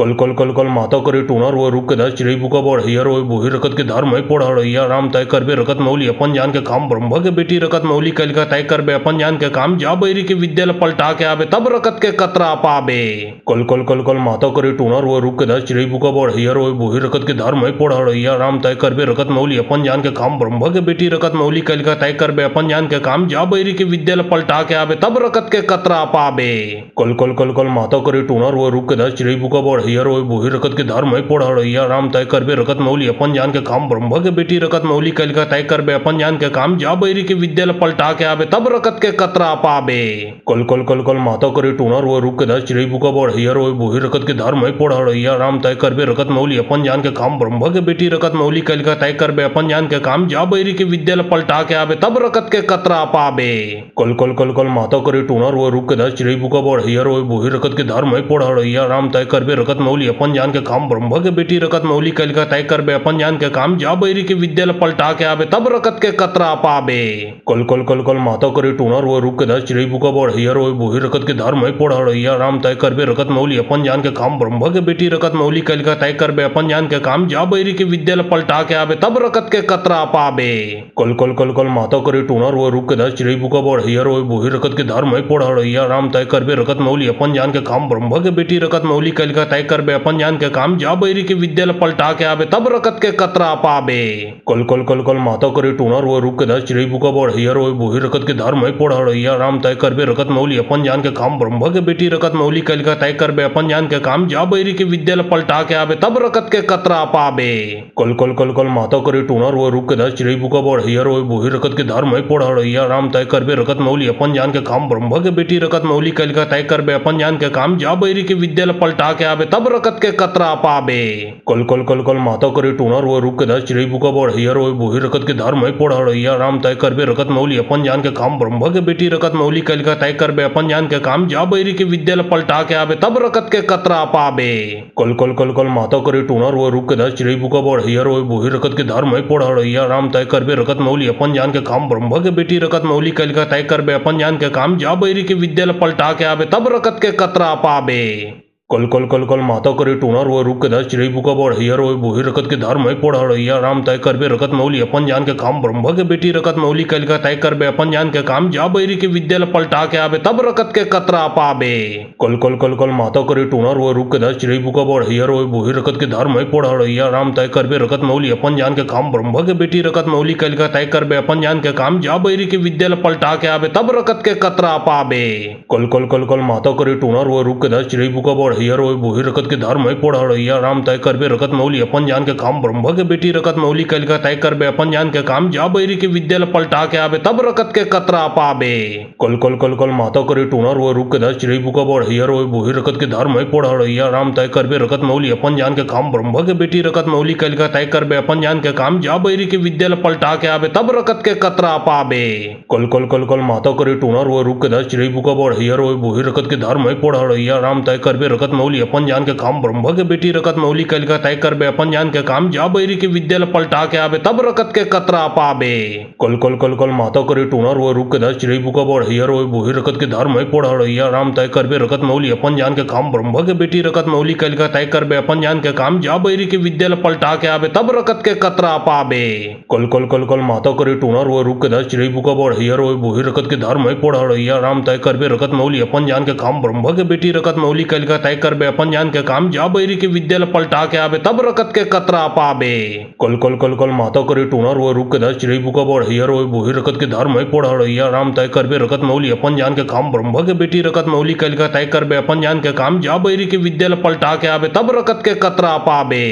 कल कल कल कल माता करी टूनर वो रुक के दस चिड़ई बुका बड़ हइयर वो बोही रकत के धर्म है पढ़ हड़ैया राम तय करबे रकत मौली अपन जान के काम ब्रह्म के बेटी रकत मौली कल का तय करबे अपन जान के काम जा बैरी के विद्यालय पलटा के आवे तब रकत के कतरा पाबे। कल कल कल कल माता करी टूनर वो रुक के दस चिड़ई बुका बड़ हइयर वो बोही रकत के धर्म है पढ़ हड़ैया राम तय करबे रकत मौली अपन जान के काम ब्रह्म के बेटी रकत मौली कल का तय करबे अपन जान के काम जा बैरी के विद्यालय पलटा के आवे तब रकत के कतरा पाबे। कल कल कल कल माता करी टूनर वो रुक के दस चिड़ई बुका बड़ हइयर वो बोही रकत के धर्म है पढ़ हड़ैया राम तय करबे रकत मौली अपन जान के काम ब्रह्म के बेटी रकत मौली कल का तय करबे अपन जान के काम जा बैरी के विद्यालय पलटा के आवे तब रकत के कतरा पाबे। कल कल कल कल माता करी टूनर वो रुक के दस चिड़ई बुका बड़ हइयर वो बोही रकत के धर्म है पढ़ हड़ैया राम तय करबे रकत मौली अपन जान के काम ब्रह्म के बेटी रकत मौली कल का तय करबे अपन जान के काम जा बैरी के विद्यालय पलटा के आवे तब रकत के कतरा पाबे। कल कल कल कल माता करी टूनर वो रुक के दस चिड़ई बुका बड़ हइयर वो बोही रकत के धर्म है पढ़ हड़ैया राम तय करबे रकत मौली अपन जान के काम ब्रह्म के बेटी रकत मौली कल का तय करबे अपन जान के काम जा बैरी के विद्यालय पलटा के आवे तब रकत के कतरा पाबे। कल कल कल कल माता करी टूनर वो रुक के दस चिड़ई बुका बड़ हइयर वो बोही रकत के धर्म है पढ़ हड़ैया राम तय करबे रकत मौली अपन जान के काम ब्रह्म के बेटी रकत मौली कल का तय करबे अपन जान के काम जा बैरी के विद्यालय पलटा के आवे तब रकत के कतरा पाबे। कल कल कल कल माता करी टूनर वो रुक के दस चिड़ई बुका बड़ हइयर वो बोही रकत के धर्म है पढ़ हड़ैया राम तय करबे रकत मौली अपन जान के काम ब्रह्म के बेटी रकत मौली कल का तय करबे अपन जान के काम जा बैरी के विद्यालय पलटा के आवे तब रकत के कतरा पाबे। कल कल कल कल माता करी टूनर वो रुक के दस चिड़ई बुका बड़ हइयर वो बोही रकत के धर्म है पढ़ हड़ैया राम तय करबे रकत मौली अपन जान के काम ब्रह्म के बेटी रकत मौली कल का तय करबे अपन जान के काम जा बैरी के विद्यालय पलटा के आवे तब रकत के कतरा पाबे। कल कल कल कल माता करी टूनर वो रुक के दस चिड़ई बुका बड़ हइयर वो बोही रकत के धर्म है पढ़ हड़ैया राम तय करबे रकत मौली अपन जान के काम ब्रह्म के बेटी रकत मौली कल का तय करबे अपन जान के काम जा बैरी के विद्यालय पलटा के आवे तब रकत के कतरा पाबे। कल कल कल कल माता करी टूनर वो रुक के दस चिड़ई बुका बड़ हइयर वो बोही रकत के धर्म है पढ़ हड़ैया राम तय करबे रकत मौली अपन जान के काम ब्रह्म के बेटी रकत मौली कल का तय करबे अपन जान के काम जा बैरी के विद्यालय पलटा के आवे तब रकत के कतरा पाबे। कल कल कल कल माता करी टूनर वो रुक के दस चिड़ई बुका बड़ हइयर वो बोही रकत के धर्म है पढ़ हड़ैया राम तय करबे रकत मौली अपन जान के काम ब्रह्म के बेटी रकत मौली कल का तय करबे अपन जान के काम जा बैरी के विद्यालय पलटा के आवे तब रकत के कतरा पाबे। कल कल कल कल माता करी टूनर वो रुक के दस चिड़ई बुका बड़ हइयर वो बोही रकत के धर्म है पढ़ हड़ैया राम तय करबे रकत मौली अपन जान के काम ब्रह्म के बेटी रकत मौली कल का तय करबे अपन जान के काम जा बैरी के विद्यालय पलटा के आवे तब रकत के कतरा पाबे। कल कल कल कल माता करी टूनर वो रुक के दस चिड़ई बुका बड़ हइयर वो बोही रकत के धर्म है पढ़ हड़ैया राम तय करबे रकत मौली अपन जान के काम ब्रह्म के बेटी रकत मौली कल का तय करबे अपन जान के काम जा बैरी के विद्यालय पलटा के आवे तब रकत के कतरा पाबे। कल कल कल कल माता करी टूनर वो रुक के दस चिड़ई बुका बड़ बढ़िया रोय बोही रकत के धर्म है पढ़िया राम तय करबे रकत मौली अपन जान के काम ब्रह्म के बेटी रकत मौली कल का तय करबे अपन जान के काम जा बैरी के विद्या पलटा के आवे तब रकत के कतरा पाबे कल कल कल कल माता करे टूनर वो रुक के दस चिड़ई बुका बढ़िया रोय बोही रकत के धर्म है पढ़िया राम तय करबे रकत मौली अपन जान के काम ब्रह्म के बेटी रकत मौली कल का तय करबे अपन जान के काम जा बैरी के विद्या पलटा के आवे तब रकत के कतरा पाबे कल कल कल कल माता करे टूनर वो रुक के दस चिड़ई बुका बढ़िया रोय बोही रकत के धर्म है पढ़िया राम तय करबे रकत मौली अपन जान के काम ब्रह्म के बेटी रकत मौली कल का तय करबे अपन जान के काम जा बैरी के विद्या पलटा के आवे तब रकत के कतरा पाबे कल कल कल कल माता करे टूनर वो रुक के दस चिड़ई बुका बढ़िया रोय बोही रकत के धर्म है पढ़िया राम तय करबे रकत मौली अपन जान के काम ब्रह्म के बेटी रकत मौली कल का तय करबे अपन जान के काम जा बैरी के विद्या पलटा के आवे तब रकत के कतरा पाबे कल कल कल कल माता करे टूनर वो रुक के दस चिड़ई बुका बढ़िया रोय बोही रकत के धर्म है पढ़िया राम तय करबे रकत मौली अपन जान के काम ब्रह्म के बेटी रकत मौली कल का तय करबे अपन जान के काम जा बैरी के विद्या पलटा के आवे तब रकत के कतरा पाबे कल कल कल कल माता करे टूनर वो रुक के दस चिड़ई बुका बढ़िया रोय बोही रकत के धर्म है पढ़िया राम तय करबे रकत मौली अपन जान के काम ब्रह्म के बेटी रकत मौली कल का तय करबे अपन जान के काम जा बैरी के विद्या पलटा के आवे तब रकत के कतरा पाबे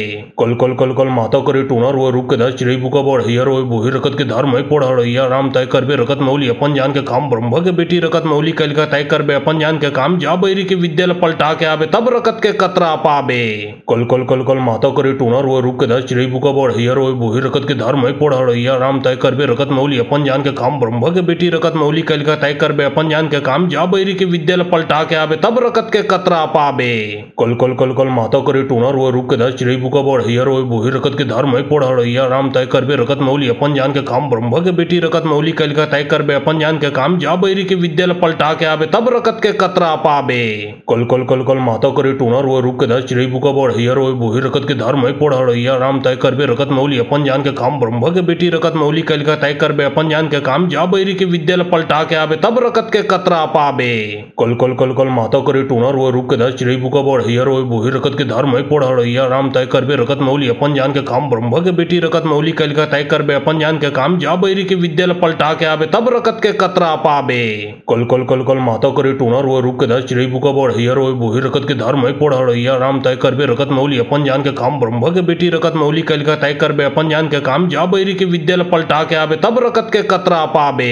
कल कल कल कल माता करे टूनर वो रुक के दस चिड़ई बुका बढ़िया रोय बोही रकत के धर्म है पढ़िया राम तय करबे रकत मौली अपन जान के काम ब्रह्म के बेटी रकत मौली कल का तय करबे अपन जान के काम जा बैरी के विद्या पलटा के आवे तब रकत के कतरा पाबे कल कल कल कल माता करे टूनर वो रुक के दस चिड़ई बुका बढ़िया रोय बोही रकत के धर्म है पढ़िया राम तय करबे रकत मौली अपन जान के काम ब्रह्म के बेटी रकत मौली कल का तय करबे अपन जान के काम जा बैरी के विद्या पलटा के आवे तब रकत के कतरा पाबे कल कल कल कल माता करे टूनर वो रुक के दस चिड़ई बुका बढ़िया रोय बोही रकत के धर्म है पढ़िया राम तय करबे रकत मौली अपन जान के काम ब्रह्म के बेटी रकत मौली कल का तय करबे अपन जान के काम जा बैरी के विद्या पलटा के आवे तब रकत के कतरा पाबे कल कल कल कल माता करे टूनर वो रुक के दस चिड़ई बुका बढ़िया रोय बोही रकत के धर्म है पढ़िया राम तय करबे रकत मौली अपन जान के काम ब्रह्म के बेटी रकत मौली कल का तय करबे अपन जान के काम जा बैरी के विद्या पलटा के आवे तब रकत के कतरा पाबे कल कल कल कल माता करे टूनर वो रुक के दस चिड़ई बुका बढ़िया रोय बोही रकत के धर्म है पढ़िया राम तय करबे रकत मौली अपन जान के काम ब्रह्म के बेटी रकत मौली कल का तय करबे अपन जान के काम जा बैरी के विद्या पलटा के आवे तब रकत के कतरा पाबे कल कल कल कल माता करे टूनर वो रुक के दस चिड़ई बुका बढ़िया रोय बोही रकत के धर्म है पढ़िया राम तय करबे रकत मौली अपन जान के काम ब्रह्म के बेटी रकत मौली कल का तय करबे अपन जान के काम जा बैरी के विद्या पलटा के आवे तब रकत के कतरा पाबे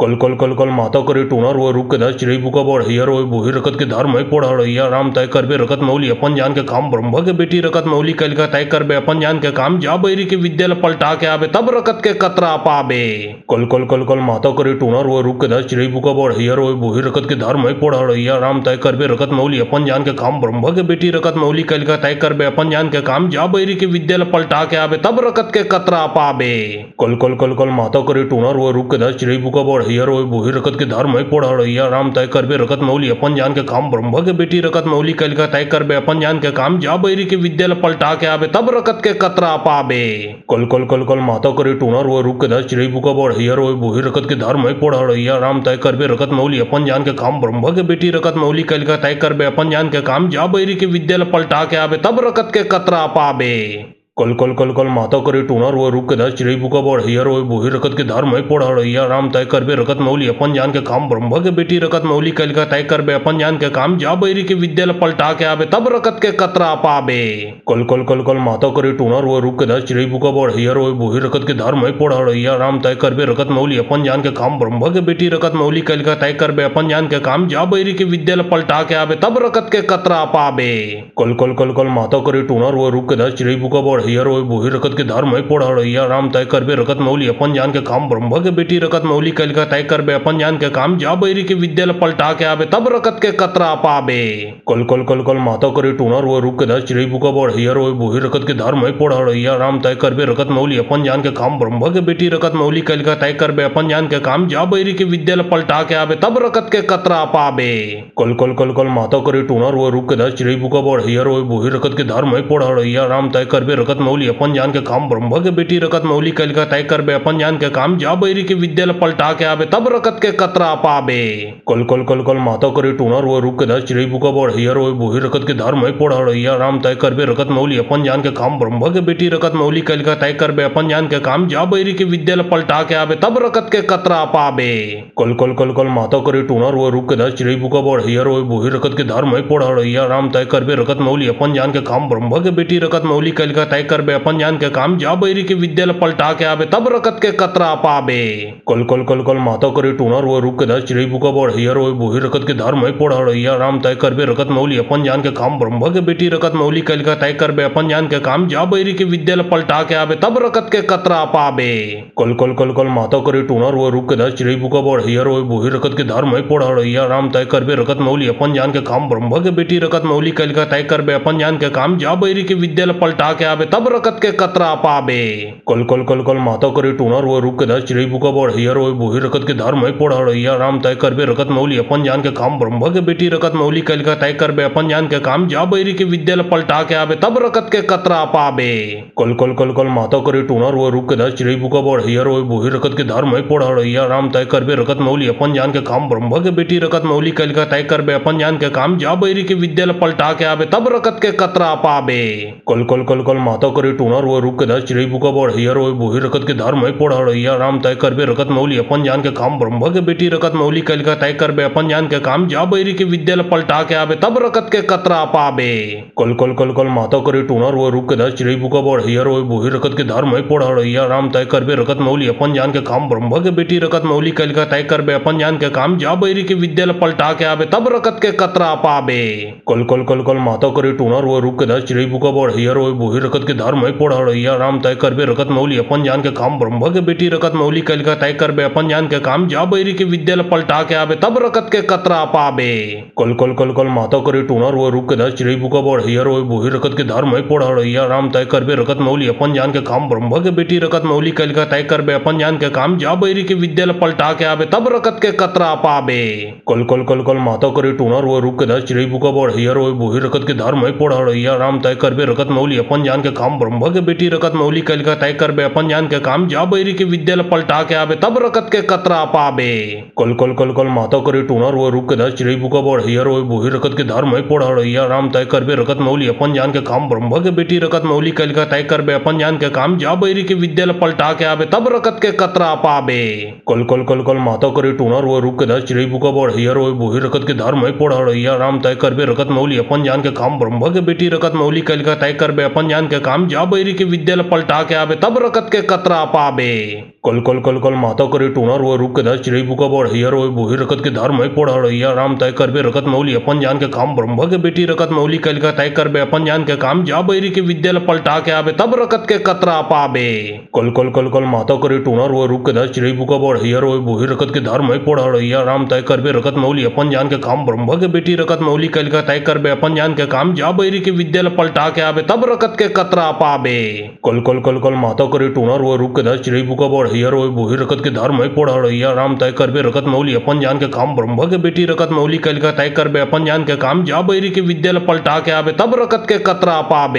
कल कल कल कल माता करे टूनर वो रुक के दस चिड़ई बुका बढ़िया रोय बोही रकत के धर्म है पढ़िया राम तय करबे रकत मौली अपन जान के काम ब्रह्म के बेटी रकत मौली कल का तय करबे अपन जान के काम जा बैरी के विद्या पलटा के आवे तब रकत के कतरा पाबे कल कल कल कल माता करे टूनर वो रुक के दस चिड़ई बुका बढ़िया रोय बोही रकत के धर्म है पढ़िया राम तय करबे रकत मौली अपन जान के काम ब्रह्म के बेटी रकत मौली कल का तय करबे अपन जान के काम जा बैरी के विद्या पलटा के आवे तब रकत के कतरा पाबे कल कल कल कल माता करे टूनर वो रुक के दस चिड़ई बुका बढ़िया रोय बोही रकत के धर्म है पढ़िया राम तय करबे रकत मौली अपन जान के काम ब्रह्म के बेटी रकत मौली कल का तय करबे अपन जान के काम जा बैरी के विद्या पलटा के आवे तब रकत के कतरा पाबे कल कल कल कल माता करे टूनर वो रुक के दस चिड़ई बुका बढ़िया रोय बोही रकत के धर्म है पढ़िया राम तय करबे रकत मौली अपन जान के काम ब्रह्म के बेटी रकत मौली कल का तय करबे अपन जान के काम जा बैरी के विद्या पलटा के आवे तब रकत के कतरा पाबे कल कल कल कल माता करे टूनर वो रुक के दस चिड़ई बुका बढ़िया रोय बोही रकत के धर्म है पढ़िया राम तय करबे रकत मौली अपन जान के काम ब्रह्म के बेटी रकत मौली कल का तय करबे अपन जान के काम जा बैरी के विद्या पलटा के आवे तब रकत के कतरा पाबे कल कल कल कल माता करे टूनर वो रुक के दस चिड़ई बुका बढ़िया रोय बोही रकत के धर्म है पढ़िया राम तय करबे रकत मौली अपन जान के काम ब्रह्म के बेटी रकत मौली कल का तय करबे अपन जान के काम जा बैरी के विद्या पलटा के आवे तब रकत के कतरा पाबे कल कल कल कल माता करे टूनर वो रुक के दस चिड़ई बुका बढ़िया रोय बोही रकत के धर्म है पढ़िया राम तय करबे रकत मौली अपन जान के काम ब्रह्म के बेटी रकत मौली कल का तय करबे अपन जान के काम जा बैरी के विद्या पलटा के आवे तब रकत के कतरा पाबे कल कल कल कल माता करे टूनर वो रुक के दस चिड़ई बुका बढ़िया रोय बोही रकत के धर्म है पढ़िया राम तय करबे रकत मौली अपन जान के काम ब्रह्म के बेटी रकत मौली कल का तय करबे अपन जान के काम जा बैरी के विद्या पलटा के आवे तब रकत के कतरा पाबे कल कल कल कल माता करे टूनर वो रुक के दस चिड़ई बुका बढ़िया रोय बोही रकत के धर्म है पढ़िया राम तय करबे रकत मौली अपन जान के काम ब्रह्म के बेटी रकत मौली कल का तय करबे अपन जान के काम जा बैरी के विद्यालय पलटा के आवे तब रकत के कतरा पाबे कल कल कल कल माता करी टूनर वो रुक के दस चिड़ई बुका बढ़ हियर वो बोही रकत के धर्म है पढ़ रैया राम तय करबे रकत मौली अपन जान के काम ब्रह्म के बेटी रकत मौली कल का तय करबे अपन जान के काम जा बैरी के विद्यालय पलटा के आवे तब रकत के कतरा पाबे कल कल कल कल माता करी टूनर वो रुक के दस चिड़ई बुका बढ़ हियर वो बोही रकत के धर्म है पढ़ रैया राम तय करबे रकत मौली अपन जान के काम ब्रह्म के बेटी रकत मौली कल का तय करबे अपन जान के काम जा बैरी के विद्यालय पलटा के आवे तब रकत के कतरा पाबे कल कल कल कल माता करी टूनर वो रुक के दस चिड़ई बुका बढ़ हियर वो बोही रकत के धर्म है पढ़ रैया राम तय करबे रकत मौली अपन जान के काम ब्रह्म के बेटी रकत मौली कल का तय करबे अपन जान के काम जा बैरी के विद्यालय पलटा के आवे तब रकत के कतरा पाबे कल कल कल कल माता करी टूनर वो रुक के दस चिड़ई बुका बढ़ हियर वो बोही रकत के धर्म है पढ़ रैया राम तय करबे रकत मौली अपन जान के काम ब्रह्म के बेटी रकत मौली कल का तय करबे अपन जान के काम जा बैरी के विद्यालय पलटा के आवे तब रकत के कतरा पाबे कल कल कल कल माता करी टूनर वो रुक के दस चिड़ई बुका बढ़ हियर वो बोही रकत के धर्म है पढ़ रैया राम तय करबे रकत मौली अपन जान के काम ब्रह्म के बेटी रकत मौली कल का तय करबे अपन जान के काम जा बैरी के विद्यालय पलटा के आवे तब रकत के कतरा पाबे कल कल कल कल माता करी टूनर वो रुक के दस चिड़ई बुका बढ़ हियर वो बोही रकत के धर्म है पढ़ रैया राम तय करबे रकत मौली अपन जान के काम ब्रह्म के बेटी रकत मौली कल का तय करबे अपन जान के काम जा बैरी के विद्यालय पलटा के आवे तब रकत के कतरा पाबे कल कल कल कल माता करी टूनर वो रुक के दस चिड़ई बुका बढ़ हियर वो बोही रकत के धर्म है पढ़ रैया राम तय करबे रकत मौली अपन जान के काम ब्रह्म के बेटी रकत मौली कल का तय करबे अपन जान के काम जा बैरी के विद्यालय पलटा के आवे तब रकत के कतरा पाबे कल कल कल कल माता करी टूनर वो रुक के दस चिड़ई बुका बढ़ हियर वो बोही रकत के धर्म है पढ़ रैया राम तय करबे रकत मौली अपन जान के काम ब्रह्म के बेटी रकत मौली कल का तय करबे अपन जान के काम जा बैरी के विद्यालय पलटा के आवे तब रकत के कतरा पाबे कल कल कल कल माता करी टूनर वो रुक के दस चिड़ई बुका बढ़ हियर वो बोही रकत के धर्म है पढ़ रैया राम तय करबे रकत मौली अपन जान के काम ब्रह्म के बेटी रकत मौली कल का तय करबे अपन जान के काम जा बैरी के विद्यालय पलटा के आवे तब रकत के कतरा पाबे कल कल कल कल माता करी टूनर वो रुक के दस चिड़ई बुका बढ़ हियर वो बोही रकत के धर्म है पढ़ रैया राम तय करबे रकत मौली अपन जान के काम ब्रह्म के बेटी रकत मौली कल का तय करबे अपन जान के काम जा बैरी के विद्यालय पलटा के आवे तब रकत के कतरा पाबे कल कल कल कल माता करी टूनर वो रुक के दस चिड़ई बुका बढ़ हियर वो बोही रकत के धर्म है पढ़ रैया राम तय करबे रकत मौली अपन जान के काम ब्रह्म के बेटी रकत मौली कल का तय करबे अपन जान के काम जा बैरी के विद्यालय पलटा के आवे तब रकत के कतरा पाबे कल कल कल कल माता करी टूनर वो रुक के दस चिड़ई बुका बढ़ हियर वो बोही रकत के धर्म है पढ़ रैया राम तय करबे रकत मौली अपन जान के काम ब्रह्म के बेटी रकत मौली कल का तय करबे अपन जान के काम जा बैरी के विद्यालय पलटा के आवे तब रकत के कतरा पाबे कल कल कल कल माता करी टूनर वो रुक के दस चिड़ई बुका बढ़ हियर वो बोही रकत के धर्म है पढ़ रैया राम तय करबे रकत मौली अपन जान के काम ब्रह्म के बेटी रकत मौली कल का तय करबे अपन जान के काम जा बैरी के विद्यालय पलटा के आवे तब रकत के कतरा पाबे कल कल कल कल माता करी टूनर वो रुक के दस चिड़ई बुका बढ़ हियर वो बोही रकत के धर्म है पढ़ रैया राम तय करबे रकत मौली अपन जान के काम ब्रह्म के बेटी रकत मौली कल का तय करबे अपन जान के काम जा बैरी के विद्यालय पलटा के आवे तब रकत के कतरा पाबे कल कल कल कल माता करी टूनर वो रुक के दस चिड़ई बुका बढ़ हियर वो बोही रकत के धर्म है पढ़ रैया राम तय करबे रकत मौली अपन जान के काम ब्रह्म के बेटी रकत मौली कल का तय करबे अपन जान के काम जा बैरी के विद्यालय पलटा के आवे तब रकत के कतरा पाबे कल कल कल कल माता करी टूनर वो रुक के दस चिड़ई बुका बढ़ हियर वो बोही रकत के धर्म है पढ़ रैया राम तय करबे रकत मौली अपन जान के काम ब्रह्म के बेटी रकत मौली कल का तय करबे अपन जान के काम जा बैरी के विद्यालय पलटा के आवे तब रकत के कतरा पाबे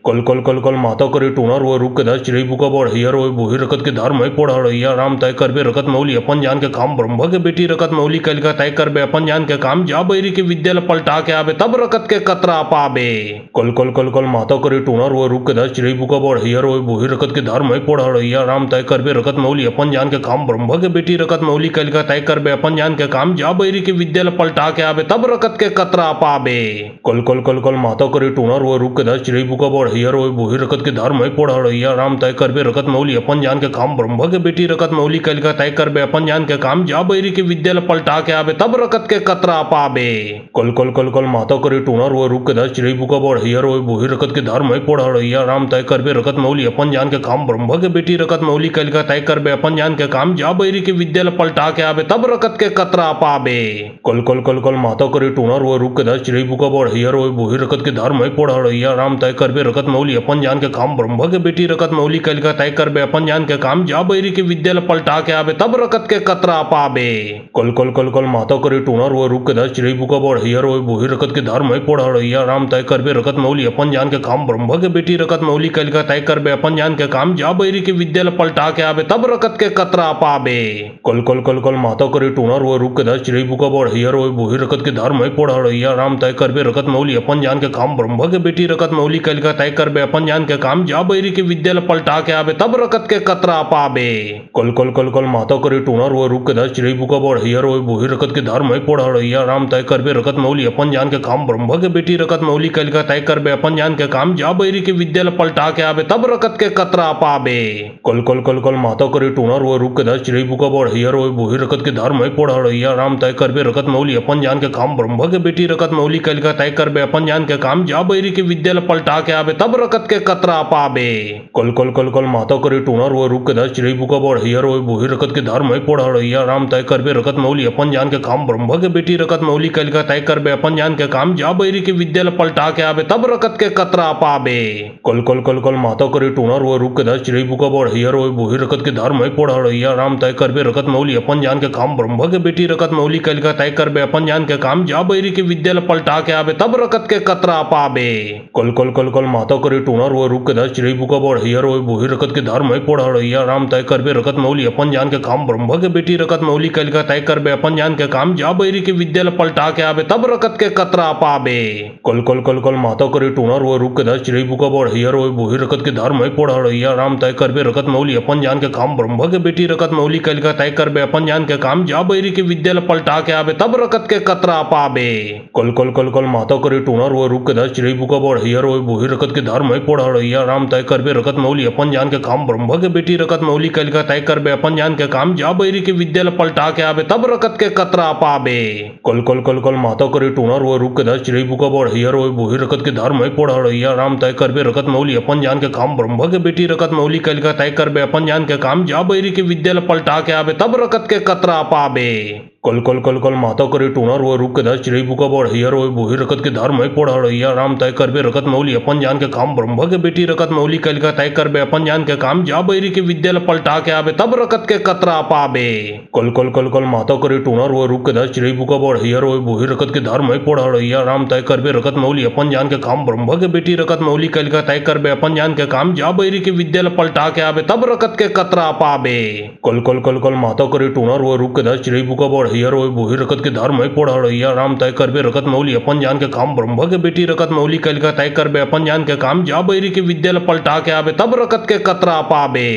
कल कल कल कल माता करी टूनर वो रुक के दस चिड़ई बुका बढ़ हियर वो बोही रकत के धर्म है पढ़ रैया राम तय करबे रकत मौली अपन जान के काम ब्रह्म के बेटी रकत मौली कल का तय करबे अपन जान के काम जा बैरी के विद्यालय पलटा के आवे तब रकत के कतरा पाबे कल कल कल कल माता करी टूनर वो रुक के दस चिड़ई बुका बढ़ हियर वो बोही रकत के धर्म है पढ़ रैया राम तय करबे रकत मौली अपन जान के काम ब्रह्म के बेटी रकत मौली कल का तय करबे अपन जान के काम जा बैरी के विद्यालय पलटा के आवे तब रकत के कतरा पाबे कल कल कल कल माता करी टूनर वो रुक के दस चिड़ई बुका बढ़ हियर वो बोही रकत के धर्म है पढ़ रैया राम तय करबे रकत मौली अपन जान के काम ब्रह्म के बेटी रकत मौली कल का तय करबे अपन जान के काम जा बैरी के विद्यालय पलटा के आवे तब रकत के कतरा पाबे कल कल कल कल माता करी टूनर वो रुक के दस चिड़ई बुका बढ़ हियर वो बोही रकत के धर्म है पढ़ रैया राम तय करबे रकत मौली अपन जान के काम ब्रह्म के बेटी रकत मौली कल का तय करबे अपन जान के काम जा बैरी के विद्यालय पलटा के आबे तब रकत के कतरा पाबे। कल कल कल कल माता करे टूनर वो रुक के दस चिड़ई बुका बढ़ हियर वो बोही रकत के धर्म पढ़ हिया राम तय करबे रकत मौली अपन जान के काम ब्रह्म के बेटी रकत मौली कल का तय करबे अपन जान के काम जा बैरी के विद्यालय पलटा के आबे तब रकत के कतरा पाबे। कल कल कल कल माता करे टूनर वो रुक के दस चिड़ई बुका बढ़ हियर वो बोही रकत के धर्म पढ़ हिया राम तय करबे रकत मौली अपन जान के काम ब्रह्म के बेटी रकत मौली कल का तय करबे अपन जान के काम जा बैरी के विद्यालय पलटा के आबे तब रकत के कतरा पाबे। कल कल कल कल माता करे टूनर वो रुक के दस चिड़ई बुका बढ़ हियर वो बोही रकत के धर्म पढ़ हिया राम तय करबे रकत मौली अपन जान के काम ब्रह्म के बेटी रकत मौली कल का तय करबे अपन जान के काम जा बैरी के विद्यालय पलटा के आबे तब रकत के कतरा पाबे। कल कल कल कल माता करे टूनर वो रुक के दस चिड़ई बुका बढ़ हियर वो बोही रकत के धर्म पढ़ हिया राम तय करबे रकत मौली अपन जान के काम ब्रह्म के बेटी रकत मौली कल का तय करबे अपन जान के काम जा बैरी के विद्यालय पलटा के आबे तब रकत के कतरा पाबे। कल कल कल कल माता करे टूनर वो रुक के दस चिड़ई बुका बढ़ हियर वो बोही रकत के धर्म पढ़ हिया राम तय करबे रकत मौली अपन जान के काम ब्रह्म के बेटी रकत मौली कल का तय करबे अपन जान के काम जा बैरी के विद्यालय पलटा के आबे तब रकत के कतरा पाबे। कल कल कल कल माता करे टूनर वो रुक के दस चिड़ई बुका बढ़ हियर वो बोही रकत के धर्म पढ़ हिया राम तय करबे रकत मौली अपन जान के काम ब्रह्म के बेटी रकत मौली कल का तय करबे अपन जान के काम जा बैरी के विद्यालय पलटा के आबे तब रकत के कतरा पाबे। कल कल कल कल माता करे टूनर वो रुक के दस चिड़ई बुका बढ़ हियर वो बोही रकत के धर्म पढ़ हिया राम तय करबे रकत मौली अपन जान के काम ब्रह्म के बेटी रकत मौली कल का तय करबे अपन जान के काम जा बैरी के विद्यालय पलटा के आबे तब रकत के कतरा पाबे। कल कल कल कल माता करे टूनर वो रुक के दस चिड़ई बुका बढ़ हियर वो बोही रकत के धर्म पढ़ हिया राम तय करबे रकत मौली अपन जान के काम ब्रह्म के बेटी रकत मौली कल का तय करबे अपन जान के काम जा बैरी के विद्यालय पलटा के आबे तब रकत के कतरा पाबे। कल कल कल कल माता करे टूनर वो रुक के दस चिड़ई बुका बढ़ हियर वो बोही रकत के धर्म पढ़ हिया राम तय करबे रकत मौली अपन जान के काम ब्रह्म के बेटी रकत मौली कल का तय करबे अपन जान के काम जा बैरी के विद्यालय पलटा के आबे तब रकत के कतरा पाबे। कल कल कल कल माता करे टूनर वो रुक के दस चिड़ई बुका बढ़ हियर वो बोही रकत के धर्म पढ़ हिया राम तय करबे रकत मौली अपन जान के काम ब्रह्म के बेटी रकत मौली कल का तय करबे अपन जान के काम जा बैरी के विद्यालय पलटा के आबे तब रकत के कतरा पाबे। कल कल कल कल माता करे टूनर वो रुक के दस चिड़ई बुका बढ़ हियर वो बोही रकत के धर्म पढ़ हिया राम तय करबे रकत मौली अपन जान के काम ब्रह्म के बेटी रकत मौली कल का तय करबे अपन जान के काम जा बैरी के विद्यालय पलटा के आबे तब रकत के कतरा पाबे। कल कल कल कल माता करे टूनर वो रुक के दस चिड़ई बुका बढ़ हियर वो बोही रकत के धर्म पढ़ हिया राम तय करबे रकत मौली अपन जान के काम ब्रह्म के बेटी रकत मौली कल का तय करबे अपन जान के काम जा बैरी के विद्यालय पलटा के आबे तब रकत के कतरा पाबे। कल कल कल कल माता करे टूनर वो रुक के दस चिड़ई बुका बढ़ हियर वो बोही रकत के धर्म पढ़ हिया राम तय करबे रकत मौली अपन जान के काम ब्रह्म के बेटी रकत मौली कल का तय करबे अपन जान के काम जा बैरी के विद्यालय पलटा के आबे तब रकत के कतरा पाबे। कल कल कल कल माता करे टूनर वो रुक के दस चिड़ई बुका बढ़ हियर वो बोही रकत के धर्म पढ़ हिया राम तय करबे रकत मौली अपन जान के काम ब्रह्म के बेटी रकत मौली कल का तय करबे अपन जान के काम जा बैरी के विद्यालय पलटा के आबे तब रकत के कतरा पाबे।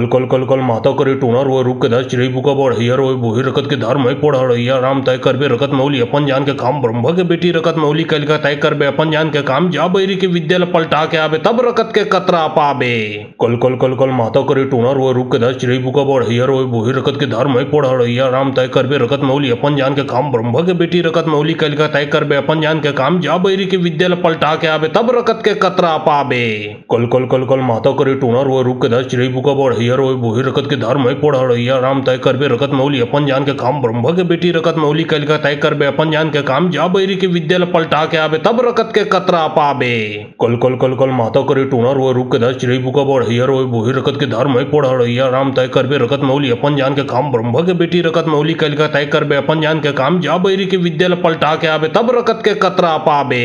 कल कल कल कल माता करे टूनर वो रुक के दस चिड़ई बुका बढ़ हियर वो बोही रकत के धर्म पढ़ हिया राम तय करबे रकत मौली अपन जान के काम ब्रह्म के बेटी रकत मौली कल का तय करबे अपन जान के काम जा बैरी के विद्यालय पलटा के आबे तब रकत के कतरा पाबे। कल कल कल कल माता करे टूनर वो रुक के दस चिड़ई बुका बढ़ हियर वो बोही रकत के धर्म पढ़ हिया राम तय करबे रकत मौली अपन जान के काम ब्रह्म के बेटी रकत मौली कल का तय करबे अपन जान के काम जा बैरी के विद्यालय पलटा के आबे तब रकत के कतरा पाबे। कल कल कल कल माता करे टूनर वो रुक के दस चिड़ई बुका बढ़ हियर वो बोही रकत के धर्म पढ़ हिया राम तय करबे रकत मौली अपन जान के काम ब्रह्म के बेटी रकत मौली कल का तय करबे अपन जान के काम जा बैरी के विद्यालय पलटा के आबे तब रकत के कतरा पाबे। कल कल कल कल माता करे टूनर वो रुक के दस चिड़ई बुका बढ़ हियर वो बोही रकत के धर्म पढ़ हिया राम तय करबे रकत मौली अपन जान के काम ब्रह्म के बेटी रकत मौली कल का तय करबे अपन जान के काम जा बैरी के विद्यालय पलटा के आबे तब रकत के कतरा पाबे।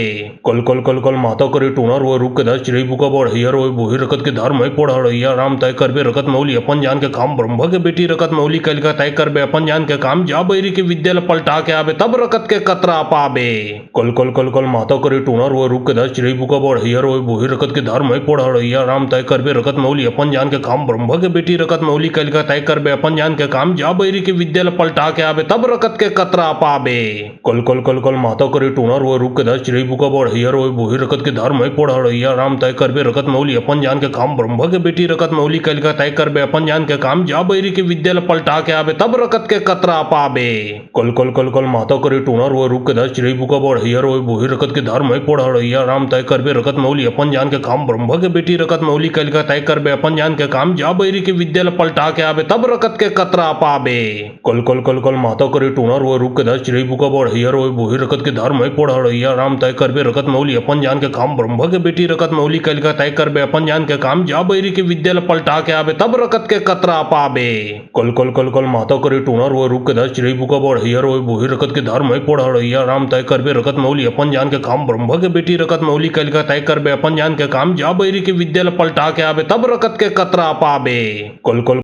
कल कल कल कल माता करे टूनर वो रुक के दस चिड़ई बुका बढ़ हियर वो बोही रकत के धर्म पढ़ हिया राम तय करबे रकत मौली अपन जान के काम ब्रह्म के बेटी रकत मौली कल का तय करबे अपन जान के काम जा बैरी के विद्यालय पलटा के आबे तब रकत के कतरा पाबे। कल कल कल कल माता करे टूनर वो रुक के दस चिड़ई बुका बढ़ हियर वो बोही रकत के धर्म पढ़ हिया राम तय करबे रकत मौली अपन जान के काम ब्रह्म के बेटी रकत मौली कल का तय करबे अपन जान के काम जा बैरी के विद्यालय पलटा के आबे तब रकत के कतरा पाबे। कल कल कल कल माता करे टोनर वो रूप के दस चिड़ई बुका बढ़ियर वो बोही रकत के धर्म में पढ़िया राम तय करबे रकत मौली अपन जान के काम ब्रह्म के बेटी रकत मौली कल का तय करबे अपन जान के काम जा बैरी के विद्या पलटा के आबे तब रकत के कतरा पाबे। कल कल कल कल माता करे टोनर वो रूप के दस चिड़ई बुका बढ़ियर वो बोही रकत के धर्म में पढ़िया राम तय करबे रकत मौली अपन जान के काम ब्रह्म के बेटी रकत मौली कल का तय करबे अपन जान के काम जा बैरी के विद्या पलटा के आबे तब रकत के कतरा पाबे। कल कल कल कल माता करे टोनर वो रूप के दस चिड़ई बुका बढ़ियर वो बोही रकत के धर्म में पढ़िया राम तय करबे रकत मौली अपन जान के काम ब्रह्म के बेटी रकत मौली कल का तय करबे अपन जान के काम जा बैरी के विद्या पलटा के आबे तब रकत के कतरा पाबे। कल कल कल कल माता करे टोनर वो रूप के दस चिड़ई बुका बढ़ियर वो बोही रकत के धर्म में पढ़िया राम तय करबे रकत मौली अपन जान के काम ब्रह्म के बेटी रकत मौली कल का तय करबे अपन जान के काम जा बैरी के विद्या पलटा के आबे तब रकत के कतरा पाबे। कल कल